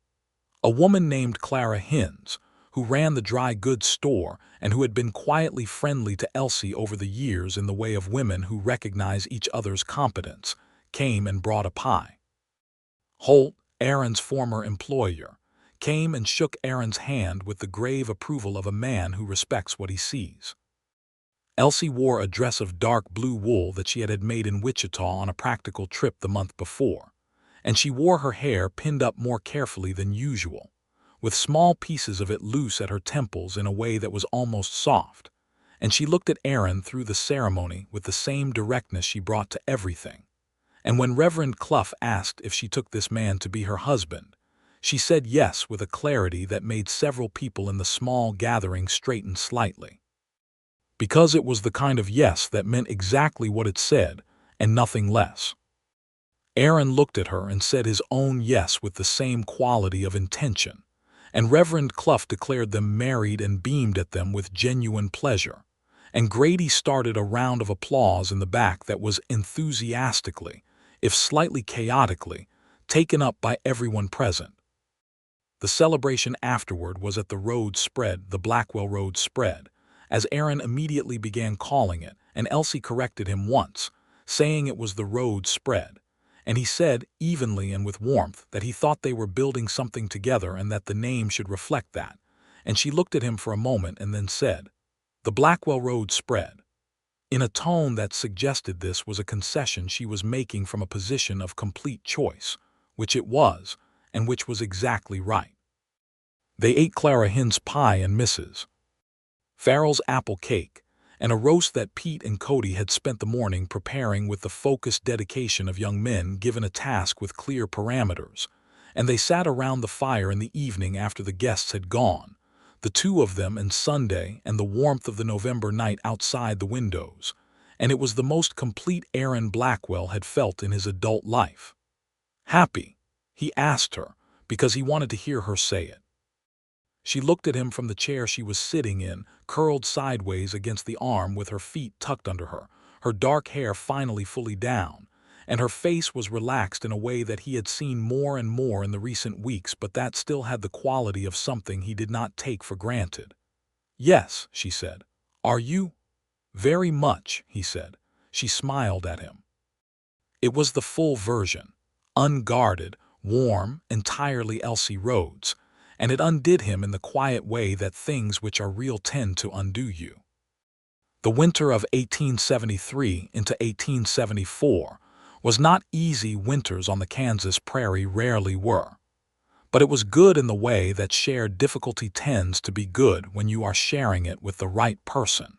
A woman named Clara Hines, who ran the dry goods store and who had been quietly friendly to Elsie over the years in the way of women who recognize each other's competence, came and brought a pie. Holt, Aaron's former employer, came and shook Aaron's hand with the grave approval of a man who respects what he sees. Elsie wore a dress of dark blue wool that she had made in Wichita on a practical trip the month before, and she wore her hair pinned up more carefully than usual, with small pieces of it loose at her temples in a way that was almost soft, and she looked at Aaron through the ceremony with the same directness she brought to everything. And when Reverend Clough asked if she took this man to be her husband, she said yes with a clarity that made several people in the small gathering straighten slightly. Because it was the kind of yes that meant exactly what it said, and nothing less. Aaron looked at her and said his own yes with the same quality of intention, and Reverend Clough declared them married and beamed at them with genuine pleasure, and Grady started a round of applause in the back that was enthusiastically, if slightly chaotically, taken up by everyone present. The celebration afterward was at the Rhodes spread, the Blackwell Rhodes spread, as Aaron immediately began calling it, and Elsie corrected him once, saying it was the Rhodes spread, and he said, evenly and with warmth, that he thought they were building something together and that the name should reflect that, and she looked at him for a moment and then said, "The Blackwell Rhodes spread," in a tone that suggested this was a concession she was making from a position of complete choice, which it was, and which was exactly right. They ate Clara Hines' pie and Mrs. Farrell's apple cake, and a roast that Pete and Cody had spent the morning preparing with the focused dedication of young men given a task with clear parameters, and they sat around the fire in the evening after the guests had gone, the two of them and Sunday and the warmth of the November night outside the windows, and it was the most complete Aaron Blackwell had felt in his adult life. Happy, he asked her, because he wanted to hear her say it. She looked at him from the chair she was sitting in, curled sideways against the arm with her feet tucked under her dark hair finally fully down, and her face was relaxed in a way that he had seen more and more in the recent weeks, but that still had the quality of something he did not take for granted. "Yes," she said. "Are you?" "Very much," he said. She smiled at him. It was the full version, unguarded, warm, entirely Elsie Rhodes, and it undid him in the quiet way that things which are real tend to undo you. The winter of 1873 into 1874 was not easy. Winters on the Kansas prairie rarely were. But it was good in the way that shared difficulty tends to be good when you are sharing it with the right person.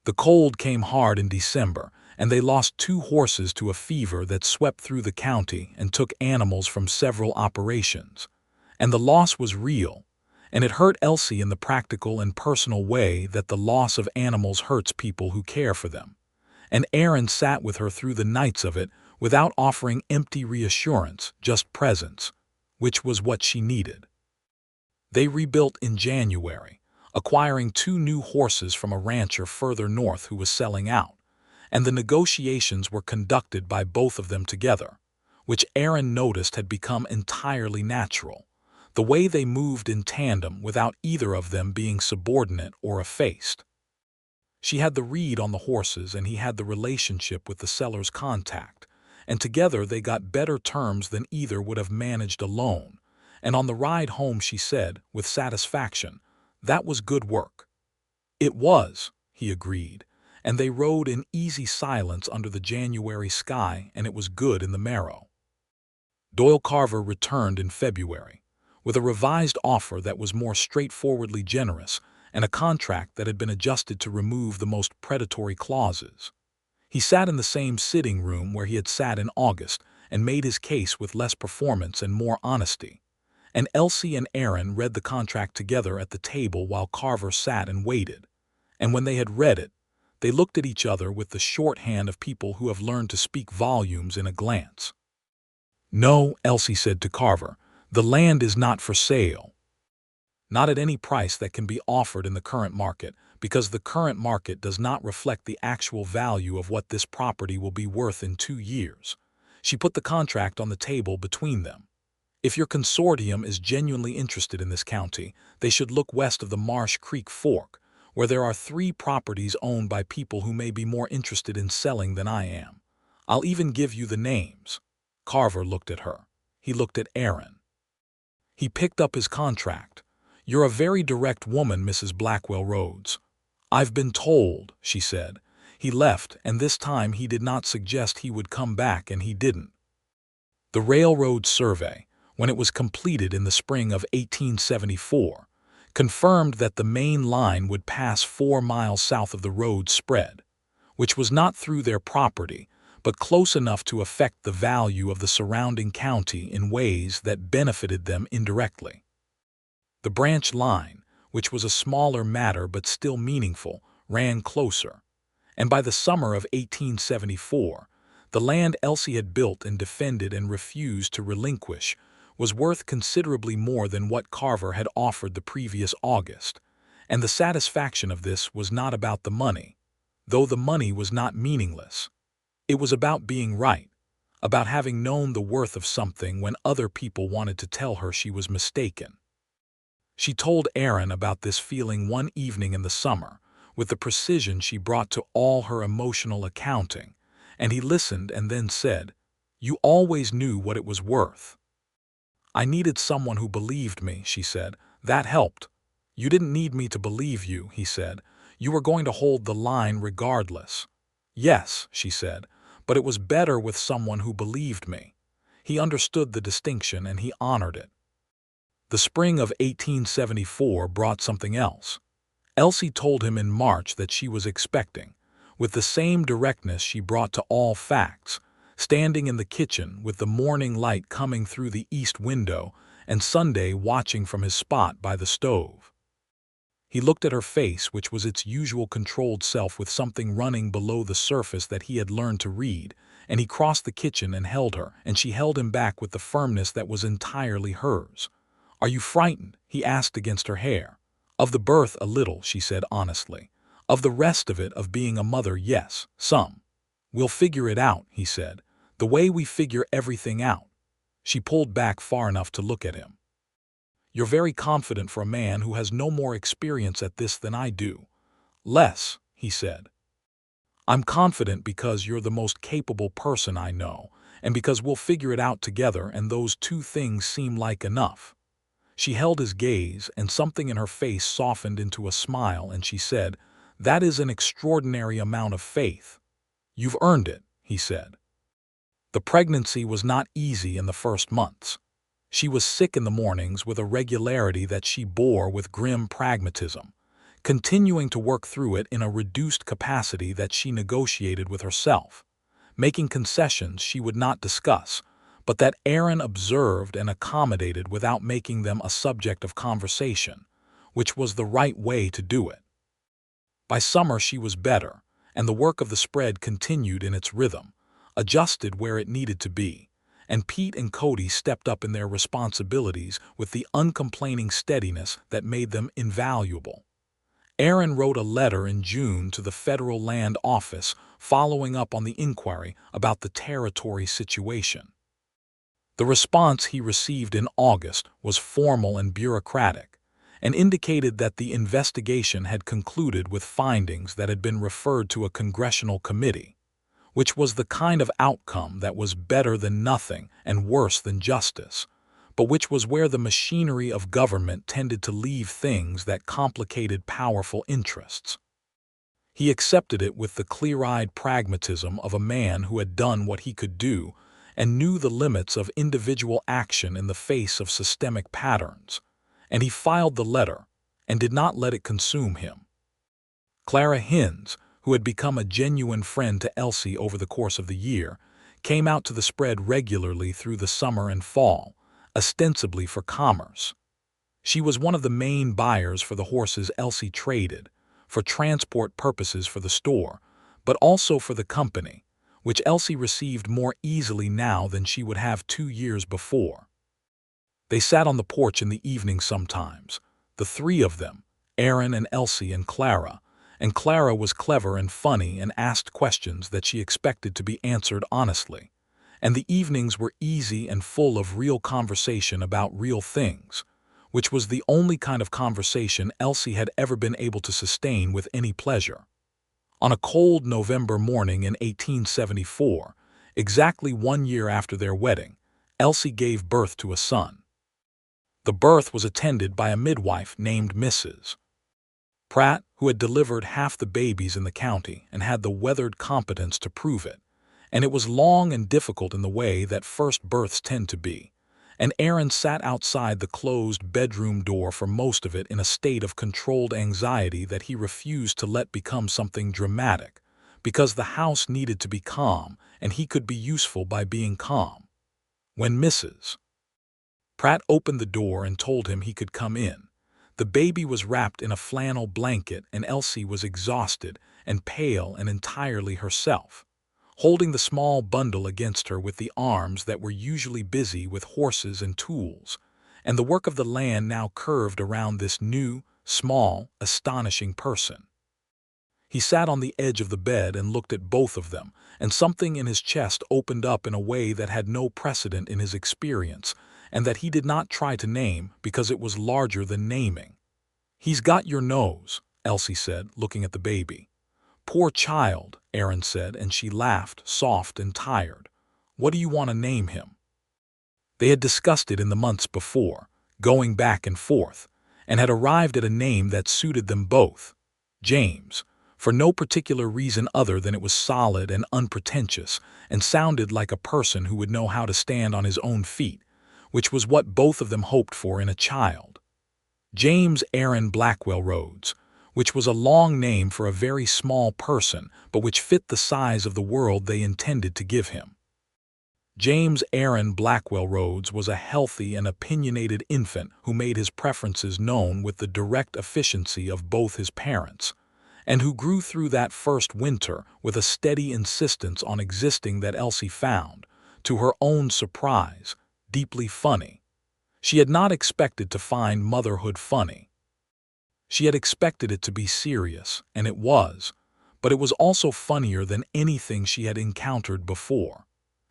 The cold came hard in December, and they lost 2 horses to a fever that swept through the county and took animals from several operations. And the loss was real, and it hurt Elsie in the practical and personal way that the loss of animals hurts people who care for them. And Aaron sat with her through the nights of it without offering empty reassurance, just presence, which was what she needed. They rebuilt in January, acquiring 2 new horses from a rancher further north who was selling out, and the negotiations were conducted by both of them together, which Aaron noticed had become entirely natural, the way they moved in tandem without either of them being subordinate or effaced. She had the read on the horses and he had the relationship with the seller's contact, and together they got better terms than either would have managed alone, and on the ride home she said, with satisfaction, "That was good work." "It was," he agreed, and they rode in easy silence under the January sky, and it was good in the marrow. Doyle Carver returned in February, with a revised offer that was more straightforwardly generous and a contract that had been adjusted to remove the most predatory clauses. He sat in the same sitting room where he had sat in August and made his case with less performance and more honesty, and Elsie and Aaron read the contract together at the table while Carver sat and waited, and when they had read it, they looked at each other with the shorthand of people who have learned to speak volumes in a glance. "No," Elsie said to Carver, "the land is not for sale. Not at any price that can be offered in the current market, because the current market does not reflect the actual value of what this property will be worth in 2 years. She put the contract on the table between them. "If your consortium is genuinely interested in this county, they should look west of the Marsh Creek Fork, where there are 3 properties owned by people who may be more interested in selling than I am. I'll even give you the names." Carver looked at her. He looked at Aaron. He picked up his contract. "You're a very direct woman, Mrs. Blackwell Rhodes." "I've been told," she said. He left, and this time he did not suggest he would come back, and he didn't. The railroad survey, when it was completed in the spring of 1874, confirmed that the main line would pass 4 miles south of the road spread, which was not through their property, but close enough to affect the value of the surrounding county in ways that benefited them indirectly. The branch line, which was a smaller matter but still meaningful, ran closer, and by the summer of 1874, the land Elsie had built and defended and refused to relinquish was worth considerably more than what Carver had offered the previous August, and the satisfaction of this was not about the money, though the money was not meaningless. It was about being right, about having known the worth of something when other people wanted to tell her she was mistaken. She told Aaron about this feeling one evening in the summer, with the precision she brought to all her emotional accounting, and he listened and then said, "You always knew what it was worth." "I needed someone who believed me," she said. "That helped." "You didn't need me to believe you," he said. "You were going to hold the line regardless." "Yes," she said, "but it was better with someone who believed me." He understood the distinction and he honored it. The spring of 1874 brought something else. Elsie told him in March that she was expecting, with the same directness she brought to all facts, standing in the kitchen with the morning light coming through the east window and Sunday watching from his spot by the stove. He looked at her face, which was its usual controlled self with something running below the surface that he had learned to read, and he crossed the kitchen and held her, and she held him back with the firmness that was entirely hers. "Are you frightened?" he asked against her hair. "Of the birth, a little," she said honestly. "Of the rest of it, of being a mother, yes, some." "We'll figure it out," he said, "the way we figure everything out." She pulled back far enough to look at him. "You're very confident for a man who has no more experience at this than I do." "Less," he said. "I'm confident because you're the most capable person I know, and because we'll figure it out together, and those two things seem like enough." She held his gaze, and something in her face softened into a smile, and she said, "That is an extraordinary amount of faith." "You've earned it," he said. The pregnancy was not easy in the first months. She was sick in the mornings with a regularity that she bore with grim pragmatism, continuing to work through it in a reduced capacity that she negotiated with herself, making concessions she would not discuss, but that Aaron observed and accommodated without making them a subject of conversation, which was the right way to do it. By summer she was better, and the work of the spread continued in its rhythm, adjusted where it needed to be, and Pete and Cody stepped up in their responsibilities with the uncomplaining steadiness that made them invaluable. Aaron wrote a letter in June to the Federal Land Office following up on the inquiry about the territory situation. The response he received in August was formal and bureaucratic, and indicated that the investigation had concluded with findings that had been referred to a congressional committee, which was the kind of outcome that was better than nothing and worse than justice, but which was where the machinery of government tended to leave things that complicated powerful interests. He accepted it with the clear-eyed pragmatism of a man who had done what he could do and knew the limits of individual action in the face of systemic patterns, and he filed the letter and did not let it consume him. Clara Hinz, who had become a genuine friend to Elsie over the course of the year, came out to the spread regularly through the summer and fall, ostensibly for commerce. She was one of the main buyers for the horses Elsie traded, for transport purposes for the store, but also for the company, which Elsie received more easily now than she would have 2 years before. They sat on the porch in the evening sometimes, the three of them, Aaron and Elsie and Clara was clever and funny and asked questions that she expected to be answered honestly, and the evenings were easy and full of real conversation about real things, which was the only kind of conversation Elsie had ever been able to sustain with any pleasure. On a cold November morning in 1874, exactly 1 year after their wedding, Elsie gave birth to a son. The birth was attended by a midwife named Mrs. Pratt, who had delivered half the babies in the county and had the weathered competence to prove it, and it was long and difficult in the way that first births tend to be, and Aaron sat outside the closed bedroom door for most of it in a state of controlled anxiety that he refused to let become something dramatic, because the house needed to be calm and he could be useful by being calm. When Mrs. Pratt opened the door and told him he could come in, the baby was wrapped in a flannel blanket and Elsie was exhausted and pale and entirely herself, holding the small bundle against her with the arms that were usually busy with horses and tools, and the work of the land now curved around this new, small, astonishing person. He sat on the edge of the bed and looked at both of them, and something in his chest opened up in a way that had no precedent in his experience, and that he did not try to name because it was larger than naming. "He's got your nose," Elsie said, looking at the baby. "Poor child," Aaron said, and she laughed, soft and tired. "What do you want to name him?" They had discussed it in the months before, going back and forth, and had arrived at a name that suited them both, James, for no particular reason other than it was solid and unpretentious and sounded like a person who would know how to stand on his own feet, which was what both of them hoped for in a child. James Aaron Blackwell Rhodes, which was a long name for a very small person, but which fit the size of the world they intended to give him. James Aaron Blackwell Rhodes was a healthy and opinionated infant who made his preferences known with the direct efficiency of both his parents, and who grew through that first winter with a steady insistence on existing that Elsie found, to her own surprise, deeply funny. She had not expected to find motherhood funny. She had expected it to be serious, and it was, but it was also funnier than anything she had encountered before.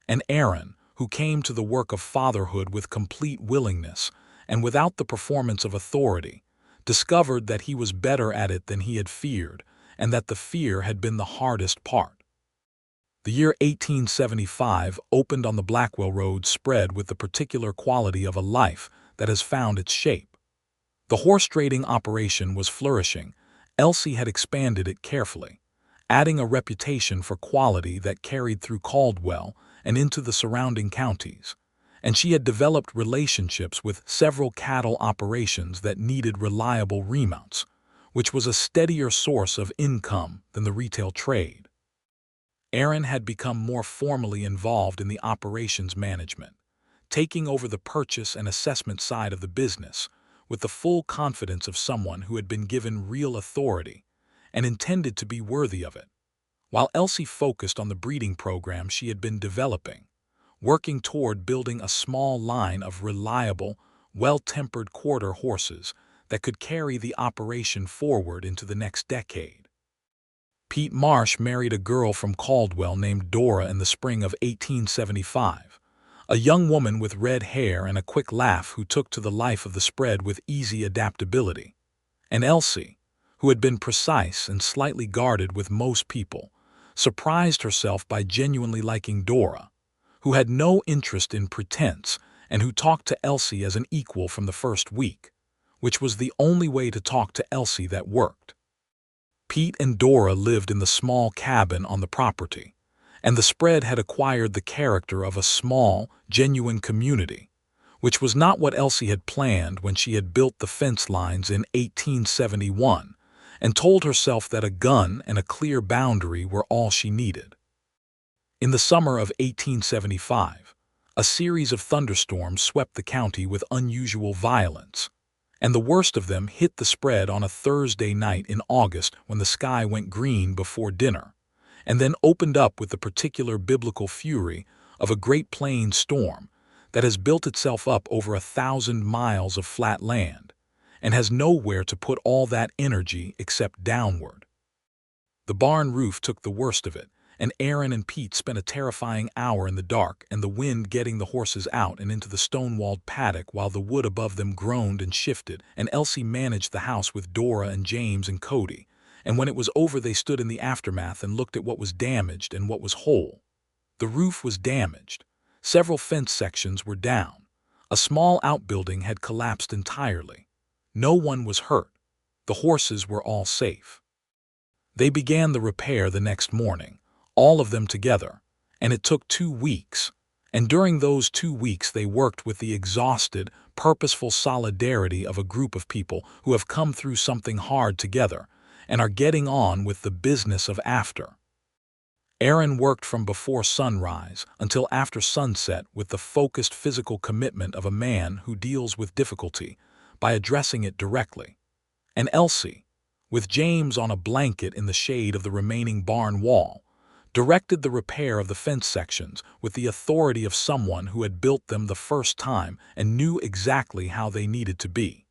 And Aaron, who came to the work of fatherhood with complete willingness and without the performance of authority, discovered that he was better at it than he had feared, and that the fear had been the hardest part. The year 1875 opened on the Blackwell Road spread with the particular quality of a life that has found its shape. The horse trading operation was flourishing. Elsie had expanded it carefully, adding a reputation for quality that carried through Caldwell and into the surrounding counties, and she had developed relationships with several cattle operations that needed reliable remounts, which was a steadier source of income than the retail trade. Aaron had become more formally involved in the operations management, taking over the purchase and assessment side of the business with the full confidence of someone who had been given real authority and intended to be worthy of it, while Elsie focused on the breeding program she had been developing, working toward building a small line of reliable, well-tempered quarter horses that could carry the operation forward into the next decade. Pete Marsh married a girl from Caldwell named Dora in the spring of 1875, a young woman with red hair and a quick laugh who took to the life of the spread with easy adaptability. And Elsie, who had been precise and slightly guarded with most people, surprised herself by genuinely liking Dora, who had no interest in pretense and who talked to Elsie as an equal from the first week, which was the only way to talk to Elsie that worked. Pete and Dora lived in the small cabin on the property, and the spread had acquired the character of a small, genuine community, which was not what Elsie had planned when she had built the fence lines in 1871 and told herself that a gun and a clear boundary were all she needed. In the summer of 1875, a series of thunderstorms swept the county with unusual violence, and the worst of them hit the spread on a Thursday night in August when the sky went green before dinner, and then opened up with the particular biblical fury of a Great Plains storm that has built itself up over 1,000 miles of flat land and has nowhere to put all that energy except downward. The barn roof took the worst of it, and Aaron and Pete spent a terrifying hour in the dark and the wind getting the horses out and into the stone-walled paddock while the wood above them groaned and shifted, and Elsie managed the house with Dora and James and Cody, and when it was over they stood in the aftermath and looked at what was damaged and what was whole. The roof was damaged. Several fence sections were down. A small outbuilding had collapsed entirely. No one was hurt. The horses were all safe. They began the repair the next morning, all of them together, and it took 2 weeks. And during those 2 weeks they worked with the exhausted, purposeful solidarity of a group of people who have come through something hard together and are getting on with the business of after. Aaron worked from before sunrise until after sunset with the focused physical commitment of a man who deals with difficulty by addressing it directly. And Elsie, with James on a blanket in the shade of the remaining barn wall, directed the repair of the fence sections with the authority of someone who had built them the first time and knew exactly how they needed to be.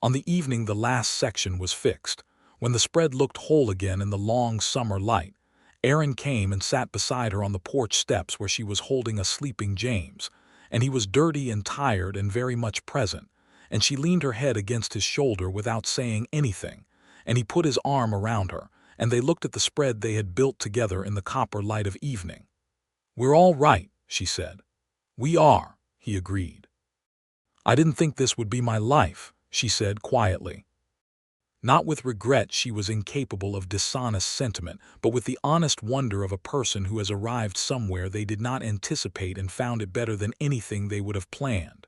On the evening the last section was fixed, when the spread looked whole again in the long summer light, Aaron came and sat beside her on the porch steps where she was holding a sleeping James, and he was dirty and tired and very much present, and she leaned her head against his shoulder without saying anything, and he put his arm around her, and they looked at the spread they had built together in the copper light of evening. "We're all right," she said. "We are," he agreed. "I didn't think this would be my life," she said quietly. Not with regret she was incapable of dishonest sentiment, but with the honest wonder of a person who has arrived somewhere they did not anticipate and found it better than anything they would have planned.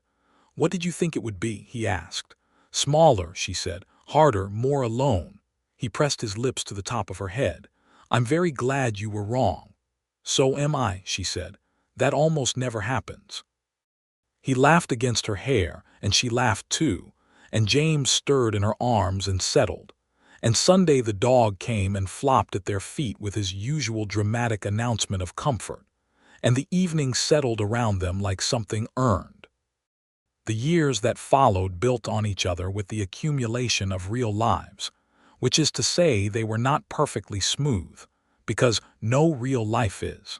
"What did you think it would be?" he asked. "Smaller," she said. "Harder, more alone." He pressed his lips to the top of her head. "I'm very glad you were wrong." "So am I," she said. That almost never happens." He laughed against her hair, and she laughed too, and James stirred in her arms and settled. And Sunday the dog came and flopped at their feet with his usual dramatic announcement of comfort, and the evening settled around them like something earned. The years that followed built on each other with the accumulation of real lives, which is to say they were not perfectly smooth, because no real life is.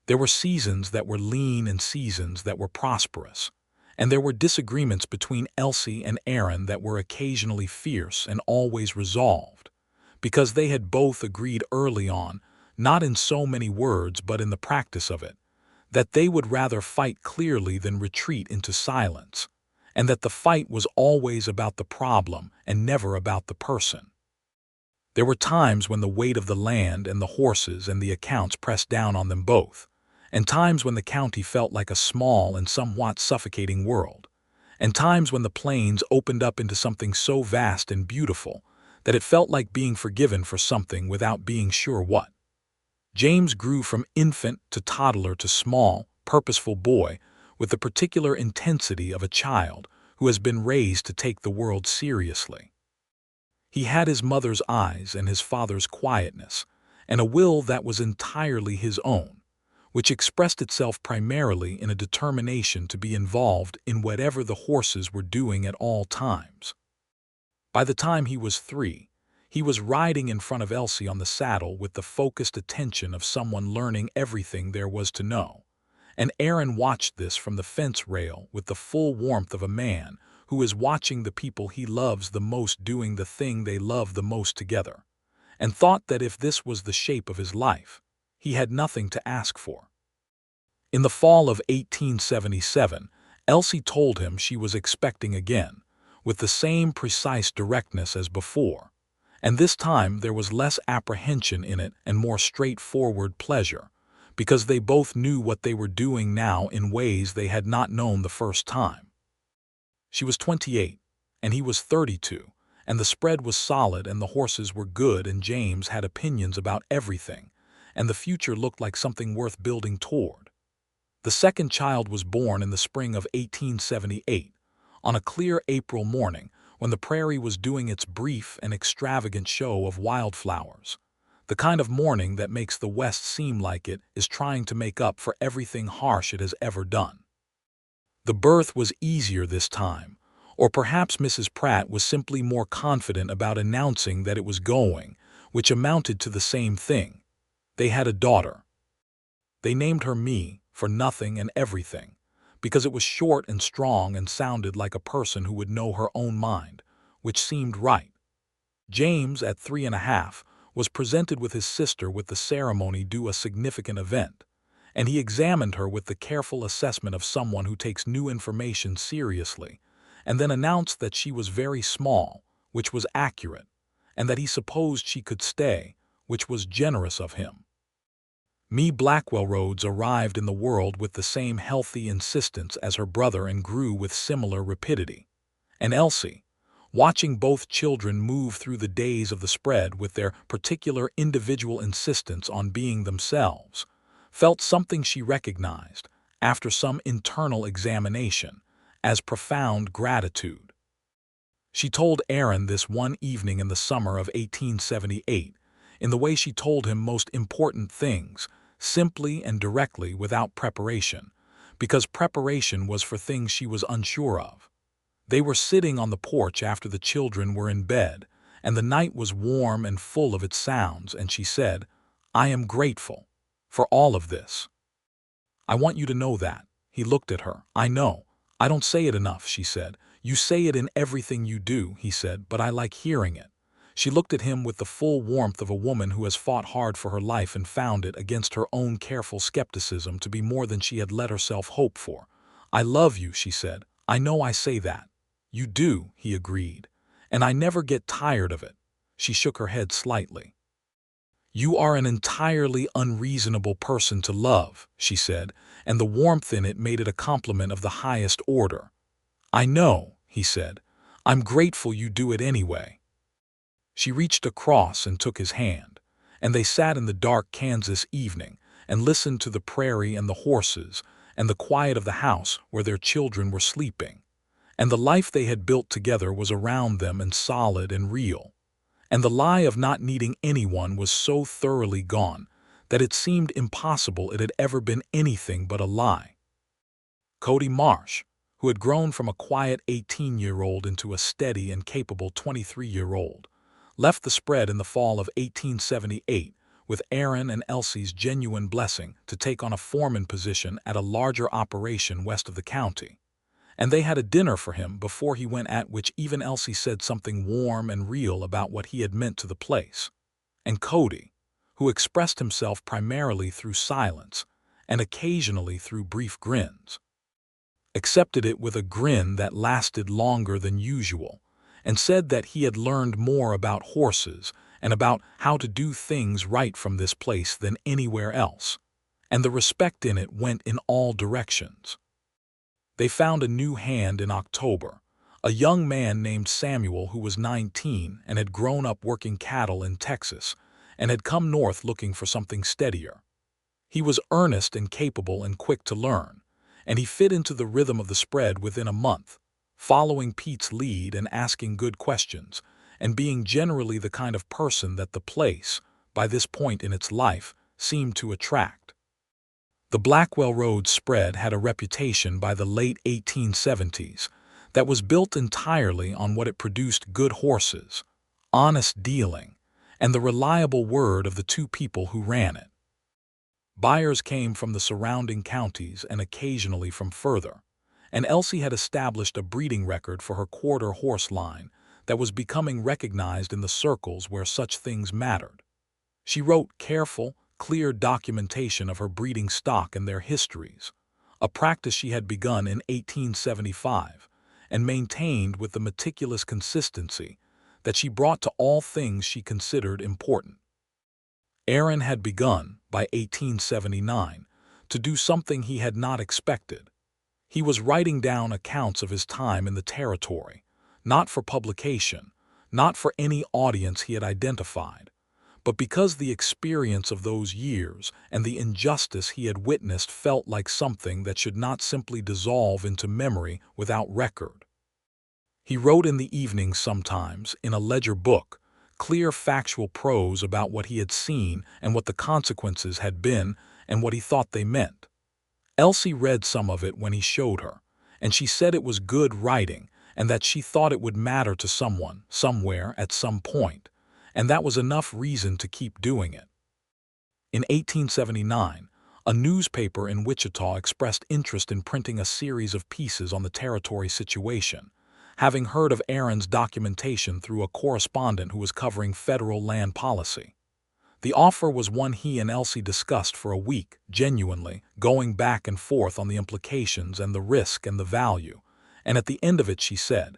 There were seasons that were lean and seasons that were prosperous, and there were disagreements between Elsie and Aaron that were occasionally fierce and always resolved, because they had both agreed early on, not in so many words but in the practice of it, that they would rather fight clearly than retreat into silence, and that the fight was always about the problem and never about the person. There were times when the weight of the land and the horses and the accounts pressed down on them both, and times when the county felt like a small and somewhat suffocating world, and times when the plains opened up into something so vast and beautiful that it felt like being forgiven for something without being sure what. James grew from infant to toddler to small, purposeful boy with the particular intensity of a child who has been raised to take the world seriously. He had his mother's eyes and his father's quietness, and a will that was entirely his own, which expressed itself primarily in a determination to be involved in whatever the horses were doing at all times. By the time he was 3, he was riding in front of Elsie on the saddle with the focused attention of someone learning everything there was to know, and Aaron watched this from the fence rail with the full warmth of a man who is watching the people he loves the most doing the thing they love the most together, and thought that if this was the shape of his life, he had nothing to ask for. In the fall of 1877, Elsie told him she was expecting again, with the same precise directness as before, and this time there was less apprehension in it and more straightforward pleasure, because they both knew what they were doing now in ways they had not known the first time. She was 28, and he was 32, and the spread was solid and the horses were good and James had opinions about everything, and the future looked like something worth building toward. The second child was born in the spring of 1878, on a clear April morning when the prairie was doing its brief and extravagant show of wildflowers, the kind of morning that makes the West seem like it is trying to make up for everything harsh it has ever done. The birth was easier this time, or perhaps Mrs. Pratt was simply more confident about announcing that it was going, which amounted to the same thing. They had a daughter. They named her Me for nothing and everything, because it was short and strong and sounded like a person who would know her own mind, which seemed right. James, at 3.5, was presented with his sister with the ceremony due a significant event, and he examined her with the careful assessment of someone who takes new information seriously, and then announced that she was very small, which was accurate, and that he supposed she could stay, which was generous of him. Me Blackwell Rhodes arrived in the world with the same healthy insistence as her brother and grew with similar rapidity. And Elsie, watching both children move through the days of the spread with their particular individual insistence on being themselves, felt something she recognized, after some internal examination, as profound gratitude. She told Aaron this one evening in the summer of 1878, in the way she told him most important things, simply and directly without preparation, because preparation was for things she was unsure of. They were sitting on the porch after the children were in bed, and the night was warm and full of its sounds, and she said, "I am grateful for all of this. I want you to know that." He looked at her. "I know. I don't say it enough," she said. "You say it in everything you do," he said, "but I like hearing it." She looked at him with the full warmth of a woman who has fought hard for her life and found it, against her own careful skepticism, to be more than she had let herself hope for. "I love you," she said. "I know I say that." "You do," he agreed, "and I never get tired of it." She shook her head slightly. "You are an entirely unreasonable person to love," she said, and the warmth in it made it a compliment of the highest order. "I know," he said. "I'm grateful you do it anyway." She reached across and took his hand, and they sat in the dark Kansas evening, and listened to the prairie and the horses and the quiet of the house where their children were sleeping. And the life they had built together was around them and solid and real. And the lie of not needing anyone was so thoroughly gone that it seemed impossible it had ever been anything but a lie. Cody Marsh, who had grown from a quiet 18-year-old into a steady and capable 23-year-old, left the spread in the fall of 1878 with Aaron and Elsie's genuine blessing to take on a foreman position at a larger operation west of the county. And they had a dinner for him before he went, at which even Elsie said something warm and real about what he had meant to the place. And Cody, who expressed himself primarily through silence and occasionally through brief grins, accepted it with a grin that lasted longer than usual, and said that he had learned more about horses and about how to do things right from this place than anywhere else, and the respect in it went in all directions. They found a new hand in October, a young man named Samuel who was 19 and had grown up working cattle in Texas and had come north looking for something steadier. He was earnest and capable and quick to learn, and he fit into the rhythm of the spread within a month, following Pete's lead and asking good questions, and being generally the kind of person that the place, by this point in its life, seemed to attract. The Blackwell Road spread had a reputation by the late 1870s that was built entirely on what it produced: good horses, honest dealing, and the reliable word of the two people who ran it. Buyers came from the surrounding counties and occasionally from further, and Elsie had established a breeding record for her quarter horse line that was becoming recognized in the circles where such things mattered. She wrote careful, clear documentation of her breeding stock and their histories, a practice she had begun in 1875 and maintained with the meticulous consistency that she brought to all things she considered important. Aaron had begun, by 1879, to do something he had not expected. He was writing down accounts of his time in the territory, not for publication, not for any audience he had identified, but because the experience of those years and the injustice he had witnessed felt like something that should not simply dissolve into memory without record. He wrote in the evenings sometimes, in a ledger book, clear factual prose about what he had seen and what the consequences had been and what he thought they meant. Elsie read some of it when he showed her, and she said it was good writing and that she thought it would matter to someone, somewhere, at some point, and that was enough reason to keep doing it. In 1879, a newspaper in Wichita expressed interest in printing a series of pieces on the territory situation, having heard of Aaron's documentation through a correspondent who was covering federal land policy. The offer was one he and Elsie discussed for a week, genuinely, going back and forth on the implications and the risk and the value, and at the end of it she said,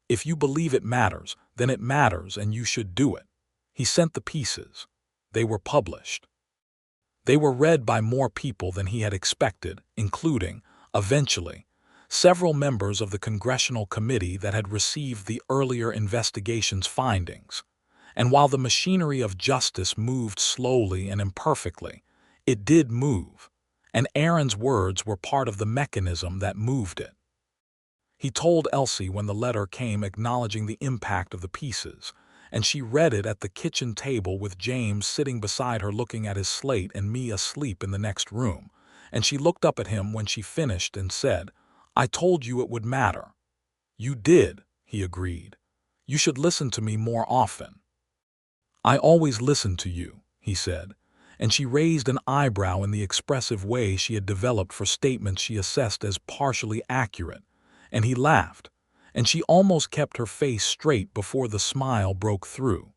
"If you believe it matters, then it matters and you should do it." He sent the pieces. They were published. They were read by more people than he had expected, including, eventually, several members of the congressional committee that had received the earlier investigation's findings. And while the machinery of justice moved slowly and imperfectly, it did move, and Aaron's words were part of the mechanism that moved it. He told Elsie when the letter came acknowledging the impact of the pieces, and she read it at the kitchen table with James sitting beside her looking at his slate and me asleep in the next room, and she looked up at him when she finished and said, "I told you it would matter." "You did," he agreed. "You should listen to me more often." "I always listen to you," he said, and she raised an eyebrow in the expressive way she had developed for statements she assessed as partially accurate, and he laughed, and she almost kept her face straight before the smile broke through.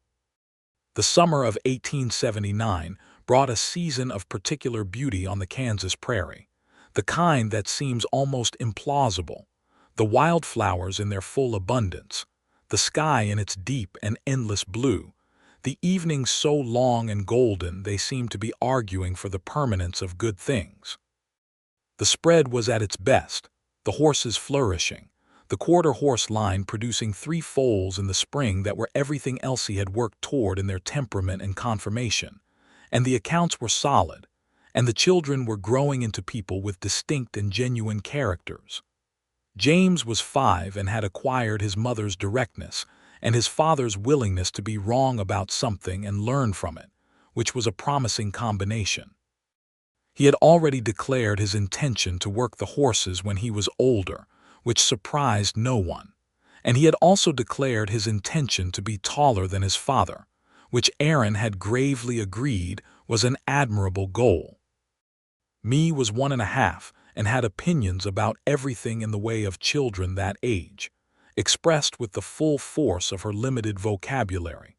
The summer of 1879 brought a season of particular beauty on the Kansas prairie, the kind that seems almost implausible, the wildflowers in their full abundance, the sky in its deep and endless blue, the evenings so long and golden they seemed to be arguing for the permanence of good things. The spread was at its best, the horses flourishing, the quarter horse line producing 3 foals in the spring that were everything Elsie had worked toward in their temperament and conformation, and the accounts were solid, and the children were growing into people with distinct and genuine characters. James was 5 and had acquired his mother's directness and his father's willingness to be wrong about something and learn from it, which was a promising combination. He had already declared his intention to work the horses when he was older, which surprised no one, and he had also declared his intention to be taller than his father, which Aaron had gravely agreed was an admirable goal. Me was 1.5 and had opinions about everything in the way of children that age, expressed with the full force of her limited vocabulary,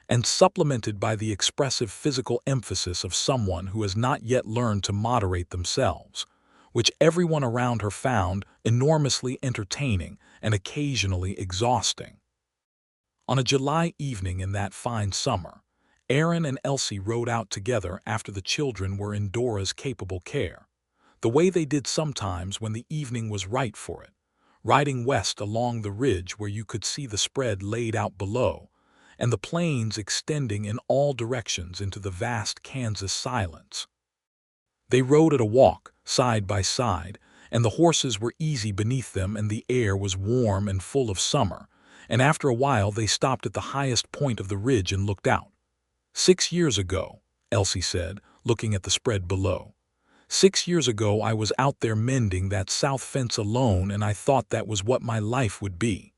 and supplemented by the expressive physical emphasis of someone who has not yet learned to moderate themselves, which everyone around her found enormously entertaining and occasionally exhausting. On a July evening in that fine summer, Aaron and Elsie rode out together after the children were in Dora's capable care, the way they did sometimes when the evening was right for it, riding west along the ridge where you could see the spread laid out below, and the plains extending in all directions into the vast Kansas silence. They rode at a walk, side by side, and the horses were easy beneath them and the air was warm and full of summer, and after a while they stopped at the highest point of the ridge and looked out. 6 years ago, Elsie said, looking at the spread below. 6 years ago I was out there mending that south fence alone and I thought that was what my life would be.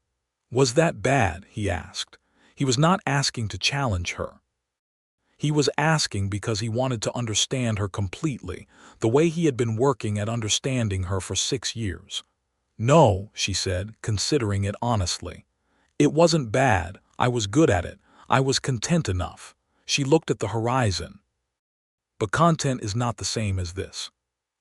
Was that bad? He asked. He was not asking to challenge her. He was asking because he wanted to understand her completely, the way he had been working at understanding her for 6 years. No, she said, considering it honestly. It wasn't bad. I was good at it. I was content enough. She looked at the horizon. But content is not the same as this.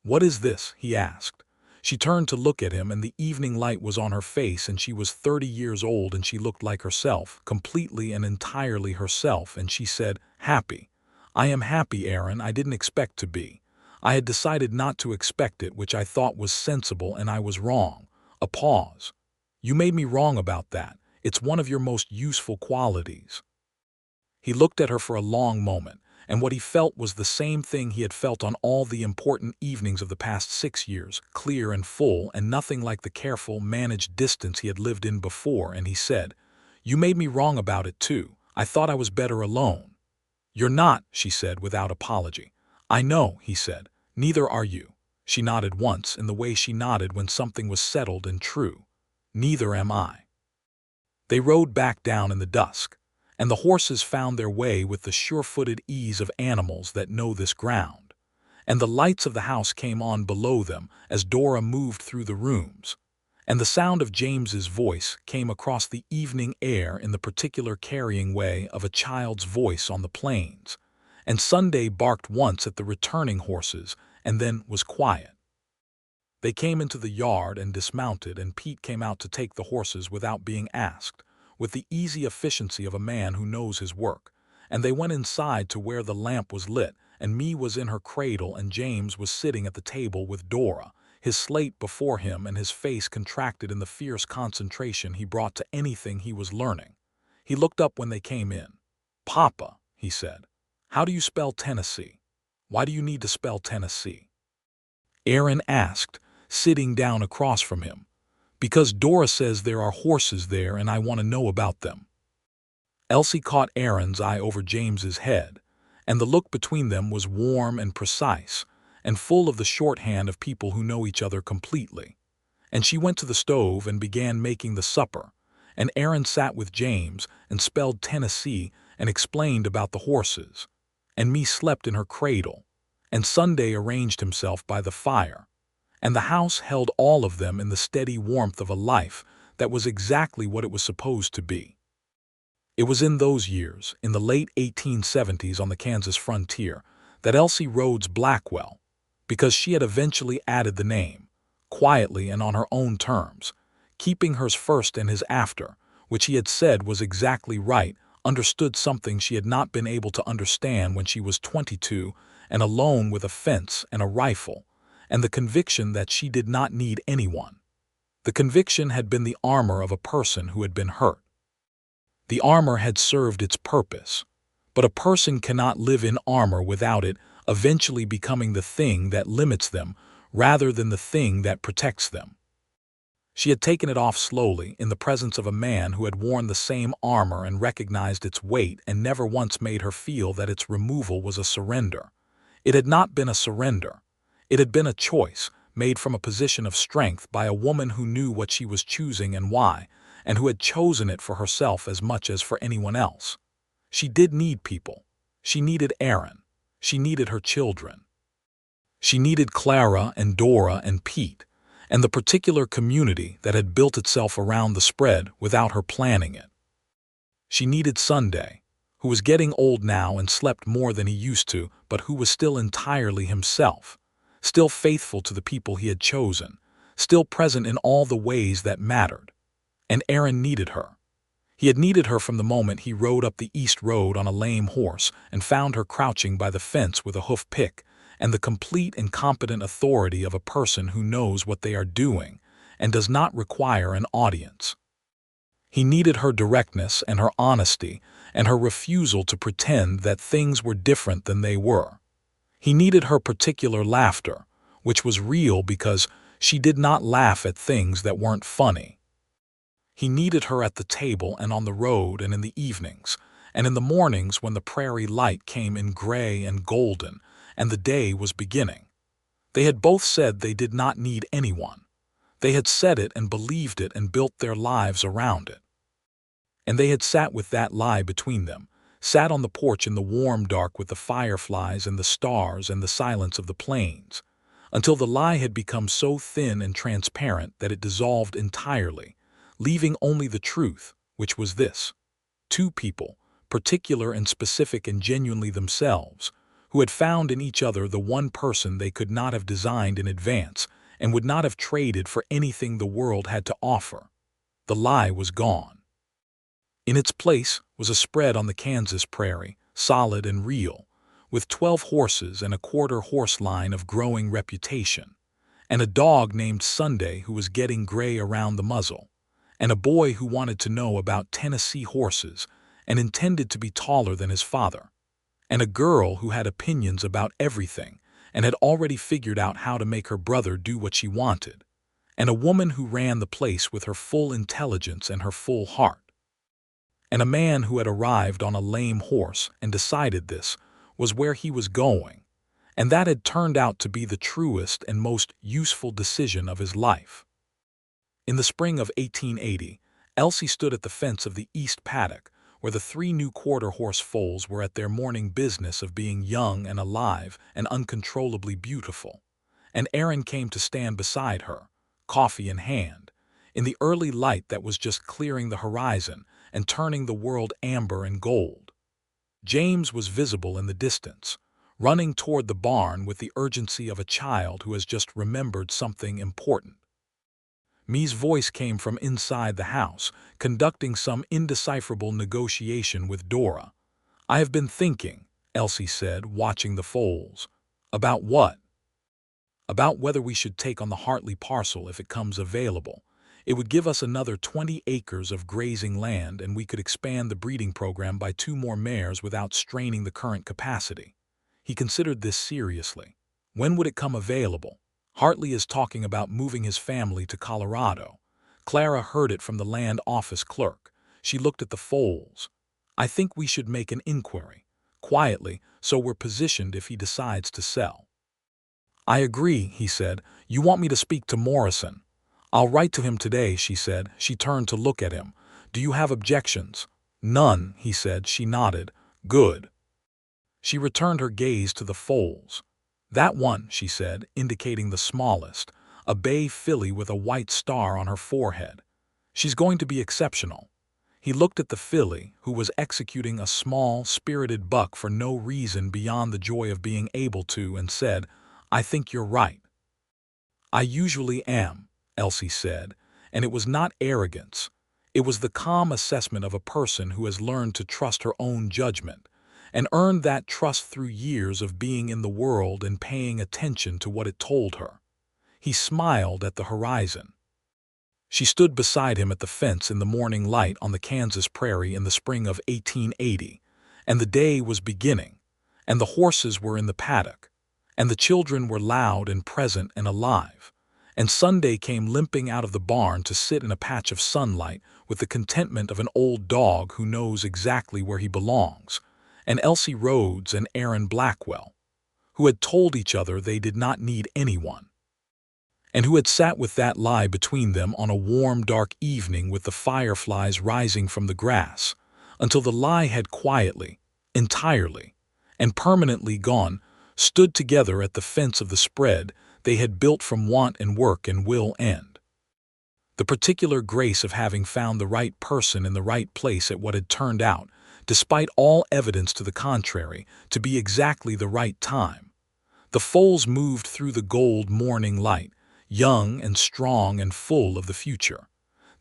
What is this? He asked. She turned to look at him and the evening light was on her face and she was 30 years old and she looked like herself, completely and entirely herself, and she said, happy. I am happy, Aaron. I didn't expect to be. I had decided not to expect it, which I thought was sensible, and I was wrong. A pause. You made me wrong about that. It's one of your most useful qualities. He looked at her for a long moment, and what he felt was the same thing he had felt on all the important evenings of the past 6 years, clear and full, and nothing like the careful, managed distance he had lived in before, and he said, You made me wrong about it too. I thought I was better alone. You're not, she said without apology. I know, he said. Neither are you. She nodded once in the way she nodded when something was settled and true. Neither am I. They rode back down in the dusk, and the horses found their way with the sure-footed ease of animals that know this ground, and the lights of the house came on below them as Dora moved through the rooms, and the sound of James's voice came across the evening air in the particular carrying way of a child's voice on the plains, and Sunday barked once at the returning horses and then was quiet. They came into the yard and dismounted, and Pete came out to take the horses without being asked, with the easy efficiency of a man who knows his work, and they went inside to where the lamp was lit, and Me was in her cradle and James was sitting at the table with Dora, his slate before him and his face contracted in the fierce concentration he brought to anything he was learning. He looked up when they came in. Papa, he said, how do you spell Tennessee? Why do you need to spell Tennessee? Aaron asked, sitting down across from him. Because Dora says there are horses there and I want to know about them. Elsie caught Aaron's eye over James's head, and the look between them was warm and precise, and full of the shorthand of people who know each other completely. And she went to the stove and began making the supper, and Aaron sat with James and spelled Tennessee and explained about the horses, and Me slept in her cradle, and Sunday arranged himself by the fire, and the house held all of them in the steady warmth of a life that was exactly what it was supposed to be. It was in those years, in the late 1870s on the Kansas frontier, that Elsie Rhodes Blackwell, because she had eventually added the name, quietly and on her own terms, keeping hers first and his after, which he had said was exactly right, understood something she had not been able to understand when she was 22 and alone with a fence and a rifle, and the conviction that she did not need anyone. The conviction had been the armor of a person who had been hurt. The armor had served its purpose, but a person cannot live in armor without it eventually becoming the thing that limits them rather than the thing that protects them. She had taken it off slowly, in the presence of a man who had worn the same armor and recognized its weight and never once made her feel that its removal was a surrender. It had not been a surrender. It had been a choice, made from a position of strength by a woman who knew what she was choosing and why, and who had chosen it for herself as much as for anyone else. She did need people. She needed Aaron. She needed her children. She needed Clara and Dora and Pete, and the particular community that had built itself around the spread without her planning it. She needed Sunday, who was getting old now and slept more than he used to, but who was still entirely himself, still faithful to the people he had chosen, still present in all the ways that mattered. And Aaron needed her. He had needed her from the moment he rode up the East Road on a lame horse and found her crouching by the fence with a hoof pick and the complete and competent authority of a person who knows what they are doing and does not require an audience. He needed her directness and her honesty and her refusal to pretend that things were different than they were. He needed her particular laughter, which was real because she did not laugh at things that weren't funny. He needed her at the table and on the road and in the evenings, and in the mornings when the prairie light came in gray and golden and the day was beginning. They had both said they did not need anyone. They had said it and believed it and built their lives around it. And they had sat with that lie between them, sat on the porch in the warm dark with the fireflies and the stars and the silence of the plains, until the lie had become so thin and transparent that it dissolved entirely, leaving only the truth, which was this: two people, particular and specific and genuinely themselves, who had found in each other the one person they could not have designed in advance and would not have traded for anything the world had to offer. The lie was gone. In its place was a spread on the Kansas prairie, solid and real, with 12 horses and a quarter horse line of growing reputation, and a dog named Sunday who was getting gray around the muzzle, and a boy who wanted to know about Tennessee horses and intended to be taller than his father, and a girl who had opinions about everything and had already figured out how to make her brother do what she wanted, and a woman who ran the place with her full intelligence and her full heart, and a man who had arrived on a lame horse and decided this was where he was going, and that had turned out to be the truest and most useful decision of his life. In the spring of 1880, Elsie stood at the fence of the East Paddock, where the 3 new quarter-horse foals were at their morning business of being young and alive and uncontrollably beautiful, and Aaron came to stand beside her, coffee in hand, in the early light that was just clearing the horizon and turning the world amber and gold. James was visible in the distance, running toward the barn with the urgency of a child who has just remembered something important. Me's voice came from inside the house, conducting some indecipherable negotiation with Dora. "I have been thinking," Elsie said, watching the foals. "About what?" "About whether we should take on the Hartley parcel if it comes available. It would give us another 20 acres of grazing land, and we could expand the breeding program by 2 more mares without straining the current capacity." He considered this seriously. "When would it come available?" "Hartley is talking about moving his family to Colorado." Clara heard it from the land office clerk. She looked at the foals. "I think we should make an inquiry, quietly, so we're positioned if he decides to sell." "I agree," he said. "You want me to speak to Morrison?" "I'll write to him today," she said. She turned to look at him. "Do you have objections?" "None," he said. She nodded. "Good." She returned her gaze to the foals. "That one," she said, indicating the smallest, a bay filly with a white star on her forehead. "She's going to be exceptional." He looked at the filly, who was executing a small, spirited buck for no reason beyond the joy of being able to, and said, "I think you're right." "I usually am," Elsie said, and it was not arrogance. It was the calm assessment of a person who has learned to trust her own judgment, and earned that trust through years of being in the world and paying attention to what it told her. He smiled at the horizon. She stood beside him at the fence in the morning light on the Kansas prairie in the spring of 1880, and the day was beginning, and the horses were in the paddock, and the children were loud and present and alive, and Sunday came limping out of the barn to sit in a patch of sunlight with the contentment of an old dog who knows exactly where he belongs, and Elsie Rhodes and Aaron Blackwell, who had told each other they did not need anyone, and who had sat with that lie between them on a warm, dark evening with the fireflies rising from the grass, until the lie had quietly, entirely, and permanently gone, stood together at the fence of the spread they had built from want and work and will end. The particular grace of having found the right person in the right place at what had turned out, despite all evidence to the contrary, to be exactly the right time. The foals moved through the gold morning light, young and strong and full of the future.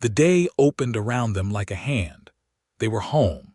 The day opened around them like a hand. They were home.